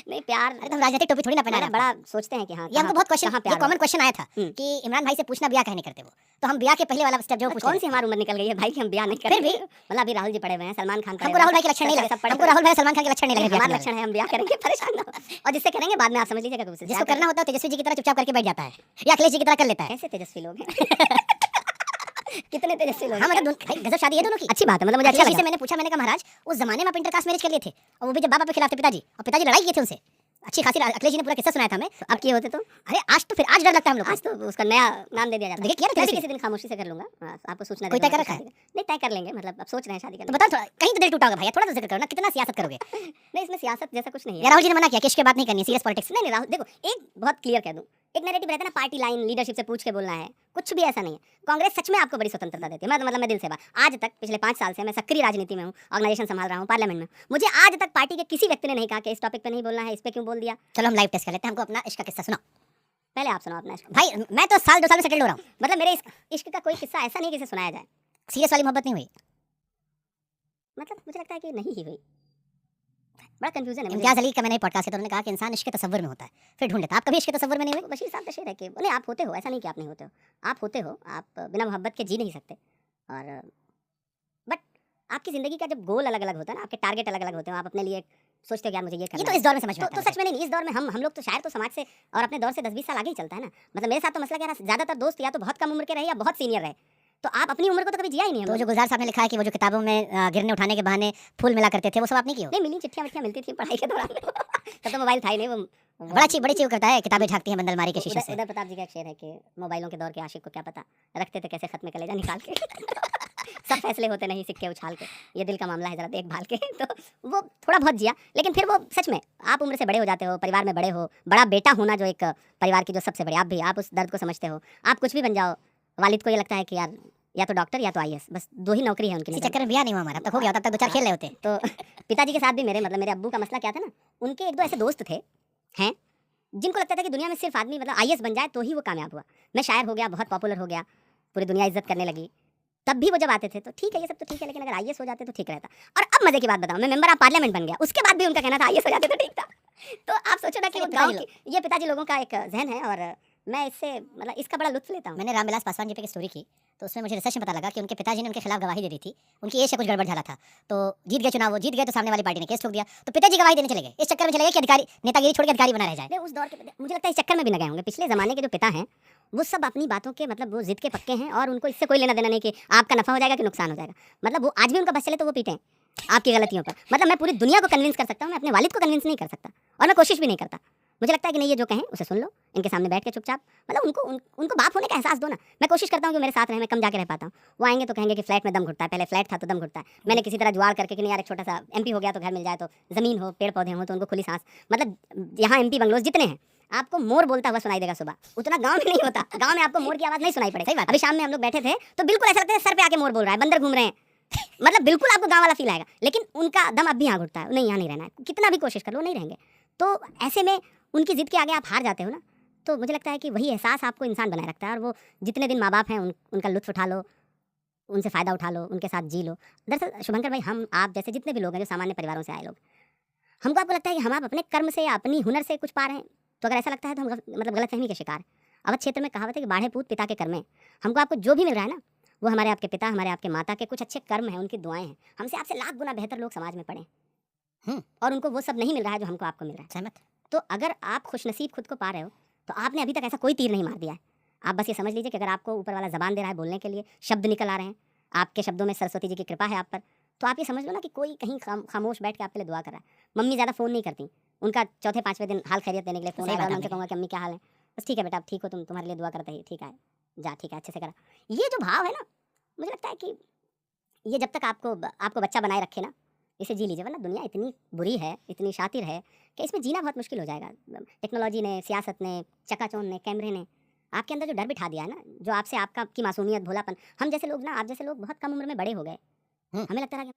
नहीं, प्यार अरे तो हम राजनीतिक टोपी थोड़ी ना पहना रहे हैं। बड़ा सोचते हैं कि हाँ, ये हमको बहुत क्वेश्चन, कहाँ ये प्यार कॉमन क्वेश्चन आया था कि इमरान भाई से पूछना ब्याह कहने करते वो, तो हम ब्याह के पहले वाला स्टेप जो पूछते कौन हैं। सी हमारी उम्र निकल गई है भाई कि हम ब्याह नहीं करें। फिर भी मतलब अभी राहुल जी पड़े हुए हैं, सलमान खान हमको राहुल भाई के लक्षण नहीं लगे, हमको राहुल भाई सलमान खान के लक्षण नहीं लगे। हमारा लक्षण है हम ब्याह करेंगे, परेशान ना हो। और जिससे करेंगे बाद में आप समझ लीजिएगा कि जिसको करना होता है तेजस्वी जी की तरह चुपचाप करके बैठ जाता है या अखिलेश जी की तरह कर लेता है। ऐसे तेजस्वी लोग हैं। कितने तेजस्वी लोग। हाँ, मतलब भाई गजब शादी है दोनों की। अच्छी बात है, मतलब मुझे अच्छा अखिलेश जी लगा। से मैंने पूछा, मैंने कहा महाराज उस जमाने में आप इंटरकास्ट मैरिज कर लिए थे और वो भी जब बाबा पे खिलाफ थे पिताजी, और पिताजी लड़ाई किए थे उनसे। अच्छी खासी अखिलेश जी ने पूरा किस्सा सुनाया था हमें। तो अब किए होते तो अरे आज तो फिर आज डर लगता है हम लोग को। आज तो उसका नया नाम दे दिया जाता है। देखिए किया ना मैं भी किसी किसी दिन खामोशी से कर लूंगा, आपको सूचना कोई दे तय कर दूंगा रखा है? शादी का। नहीं तय कर लेंगे, मतलब अब सोच रहे हैं शादी तो करने बताओ थोड़ा, कहीं तो दिल टूटा होगा भैया, थोड़ा तो जिक्र करो ना, कितना सियासत करोगे? का। नहीं इसमें सियासत जैसा कुछ नहीं या है। राहुल जी ने मना किया कि इसके बात नहीं करनी, सीरियस पॉलिटिक्स। नहीं नहीं राहुल देखो, एक बहुत क्लियर कह दूं, एक नैरेटिव रहता है ना पार्टी लाइन, लीडरशिप से पूछ के बोलना है, कुछ भी ऐसा नहीं है। कांग्रेस सच में आपको बड़ी स्वतंत्रता देती है। मैं दिल से बात, आज तक पिछले 5 साल से मैं सक्रिय राजनीति में हूँ, ऑर्गेनाइजेशन संभाल रहा हूँ, पार्लियामेंट में। मुझे आज तक पार्टी के किसी व्यक्ति ने नहीं कहा कि इस टॉपिक पे नहीं बोलना है, इस पे क्यों बोल दिया। चलो हम लाइव टेस्ट कर लेते हैं, हमको अपना इश्क का किस्सा सुनाओ। पहले आप सुनाओ अपना इश्क। भाई मैं तो साल 2 साल में सेटल हो रहा हूँ, मतलब मेरे इश्क का कोई किस्सा ऐसा नहीं कि इसे सुनाया जाए। सीरियस वाली मोहब्बत नहीं हुई। मतलब मुझे लगता है कि नहीं ही हुई। बड़ा कंफ्यूजन है मुझे। इम्तियाज अली का मैंने पॉडकास्ट किया तो उन्होंने कहा कि इंसान इश्क के तसव्वुर में होता है, फिर ढूंढ लेता है। आप कभी इश्क के तसव्वुर में नहीं हुए? बशीर साहब का शेर है कि नहीं आप होते हो, ऐसा नहीं कि आप नहीं होते हो, आप होते हो, आप बिना मोहब्बत के जी नहीं सकते। और बट आपकी ज़िंदगी का जब गोल अलग अलग होता है ना, आपके टारगेट अलग अलग होते हैं, आप अपने लिए सोचते हो यार मुझे ये ये करना तो है। इस दौर में समझ में आता तो है सच में नहीं, इस दौर में हम लोग तो शायद तो समाज से और अपने दौर से 10-20 साल आगे ही चलता है ना। मतलब मेरे साथ तो मसला क्या रहा, ज़्यादातर दोस्त या तो बहुत कम उम्र के रहे या बहुत सीनियर रहे, तो आप अपनी उम्र को तो कभी जिया ही नहीं। तो जो गुलजार साहब ने लिखा है कि वो जो किताबों में गिरने उठाने के बहाने फूल मिला करते थे, वो सब आप नहीं किए हो? नहीं मिली, चिट्ठियाँ मिलती थी पढ़ाई के दौरान। तब तो मोबाइल था ही नहीं। वो बड़ी चीज करता है, किताबें झांकती हैं बंदलमारी के शीशे से। उदय प्रताप जी का एक शेर है कि मोबाइलों के दौर के आशिक को क्या पता, रखते थे कैसे खत में कलेजा निकाल के। सब फैसले होते नहीं सिक्के उछाल के, ये दिल का मामला है जरा देखभाल के। तो वो थोड़ा बहुत जिया, लेकिन फिर वो सच में आप उम्र से बड़े हो जाते हो, परिवार में बड़े हो, बड़ा बेटा होना जो एक परिवार की जो सबसे बड़ी, आप उस दर्द को समझते हो। आप कुछ भी बन जाओ, वालिद को ये लगता है कि यार या तो डॉक्टर या तो आईएएस, बस 2 ही नौकरी है उनकी। इसी चक्कर में ब्याह नहीं हुआ हमारा, अब तक हो गया, तब तक 2-4 खेल रहे होते। तो पिताजी के साथ भी मेरे मतलब मेरे अब्बू का मसला क्या था ना, उनके 1-2 ऐसे दोस्त थे हैं जिनको लगता था कि दुनिया में सिर्फ आदमी मतलब आईएएस बन जाए तो ही वो कामयाब हुआ। मैं शायर हो गया, बहुत पॉपुलर हो गया, पूरी दुनिया इज्जत करने लगी। तब भी वो जब आते थे तो ठीक है ये सब तो ठीक है, लेकिन अगर आईएएस हो जाते तो ठीक रहता। और अब मजे की बात बताऊं, मैं मेंबर ऑफ पार्लियामेंट बन गया, उसके बाद भी उनका कहना था आईएएस हो जाते तो ठीक था। तो आप सोचो ना कि वो गाँव की, ये पिताजी लोगों का एक जहन है और मैं इससे मतलब इसका बड़ा लुत्फ लेता हूँ। मैंने रामविलास पासवान जी पे एक स्टोरी की, तो उसमें मुझे रिसर्च में पता लगा कि उनके पिताजी ने उनके खिलाफ गवाही दे दी थी। उनकी एज से कुछ गड़बड़ झाला था, तो जीत गए चुनाव, वो जीत गए तो सामने वाली पार्टी ने केस ठोक दिया, तो पिताजी गवाही देने चले गए। इस चक्कर में चले गए कि अधिकारी नेतागिरी छोड़ के अधिकारी बना रह जाए। नहीं, उस दौर के मुझे लगता है इस चक्कर में भी न गए होंगे। पिछले ज़माने के जो पिता हैं वो सब अपनी बातों के मतलब वो जिद के पक्के हैं और उनको इससे कोई लेना देना नहीं कि आपका नफा हो जाएगा कि नुकसान हो जाएगा। मतलब वो आज भी उनका बस चले तो वो पीटें आपकी गलतियों पर। मतलब मैं पूरी दुनिया को कन्विंस कर सकता हूँ, मैं अपने वालिद को कन्विंस नहीं कर सकता और मैं कोशिश भी नहीं करता। मुझे लगता है कि नहीं, ये जो कहें उसे सुन लो, इनके सामने बैठ के चुपचाप, मतलब उनको बाप होने का एहसास दो ना। मैं कोशिश करता हूँ कि मेरे साथ रहे, मैं कम जाके रह पाता हूँ। वो आएंगे तो कहेंगे कि फ्लैट में दम घुटता है, पहले फ्लैट था तो दम घुटता है। मैंने किसी तरह जुगाड़ करके कि नहीं यार एक छोटा सा एमपी हो गया तो घर मिल जाए, तो ज़मीन हो, पेड़ पौधे हो, तो उनको खुली सांस। मतलब यहाँ एमपी बंगलोज जितने हैं, आपको मोर बोलता हुआ सुनाई देगा सुबह, उतना गांव में नहीं होता। गांव में आपको मोर की आवाज़ नहीं सुनाई पड़ेगी। सही बात। अभी शाम में हम लोग बैठे थे तो बिल्कुल ऐसा लगता है सर पे आके मोर बोल रहा है, बंदर घूम रहे हैं। मतलब बिल्कुल आपको गांव वाला फील आएगा, लेकिन उनका दम अब भी यहाँ घुटता है, नहीं यहाँ नहीं रहना है, कितना भी कोशिश कर लो नहीं रहेंगे। तो ऐसे में उनकी जिद के आगे आप हार जाते हो ना, तो मुझे लगता है कि वही एहसास आपको इंसान बनाए रखता है। और वो जितने दिन माँ बाप हैं उनका लुत्फ उठा लो, उनसे फ़ायदा उठा लो, उनके साथ जी लो। दरअसल शुभंकर भाई, हम आप जैसे जितने भी लोग हैं जो सामान्य परिवारों से आए लोग, हमको आपको लगता है कि हम आप अपने कर्म से या अपनी हुनर से कुछ पा रहे हैं, तो अगर ऐसा लगता है तो हम मतलब गलतफहमी के शिकार। अवध क्षेत्र में कहावत है कि बाढ़े पूत पिता के कर्म है। हमको आपको जो भी मिल रहा है ना, वो हमारे आपके पिता, हमारे आपके माता के कुछ अच्छे कर्म हैं, उनकी दुआएं हैं। हमसे आपसे लाख गुना बेहतर लोग समाज में पड़े और उनको वो सब नहीं मिल रहा है जो हमको आपको मिल रहा है। सहमत। तो अगर आप खुशनसीब खुद को पा रहे हो तो आपने अभी तक ऐसा कोई तीर नहीं मार दिया है। आप बस ये समझ लीजिए कि अगर आपको ऊपर वाला ज़बान दे रहा है बोलने के लिए, शब्द निकल आ रहे हैं, आपके शब्दों में सरस्वती जी की कृपा है आप पर, तो आप ये समझ लो ना कि कोई कहीं खामोश बैठ के आपके लिए दुआ कर रहा है। मम्मी ज़्यादा फ़ोन नहीं करती, उनका चौथे पाँचवें दिन हाल खैरियत देने के लिए फ़ोन आएगा, मैं उनसे कहूँगा कि अम्मी क्या हाल है, बस ठीक है बेटा, ठीक हो तुम, तुम्हारे लिए दुआ करते ही, ठीक है जा, ठीक है अच्छे से करा। ये जो भाव है ना, मुझे लगता है कि ये जब तक आपको बच्चा बनाए रखे ना, इसे जी लीजिए, वरना दुनिया इतनी बुरी है, इतनी शातिर है कि इसमें जीना बहुत मुश्किल हो जाएगा। टेक्नोलॉजी ने, सियासत ने, चकाचौंध ने, कैमरे ने आपके अंदर जो डर बिठा दिया है ना, जो आपसे आपका की मासूमियत, भोलापन, हम जैसे लोग ना, आप जैसे लोग बहुत कम उम्र में बड़े हो गए। हमें लगता था कि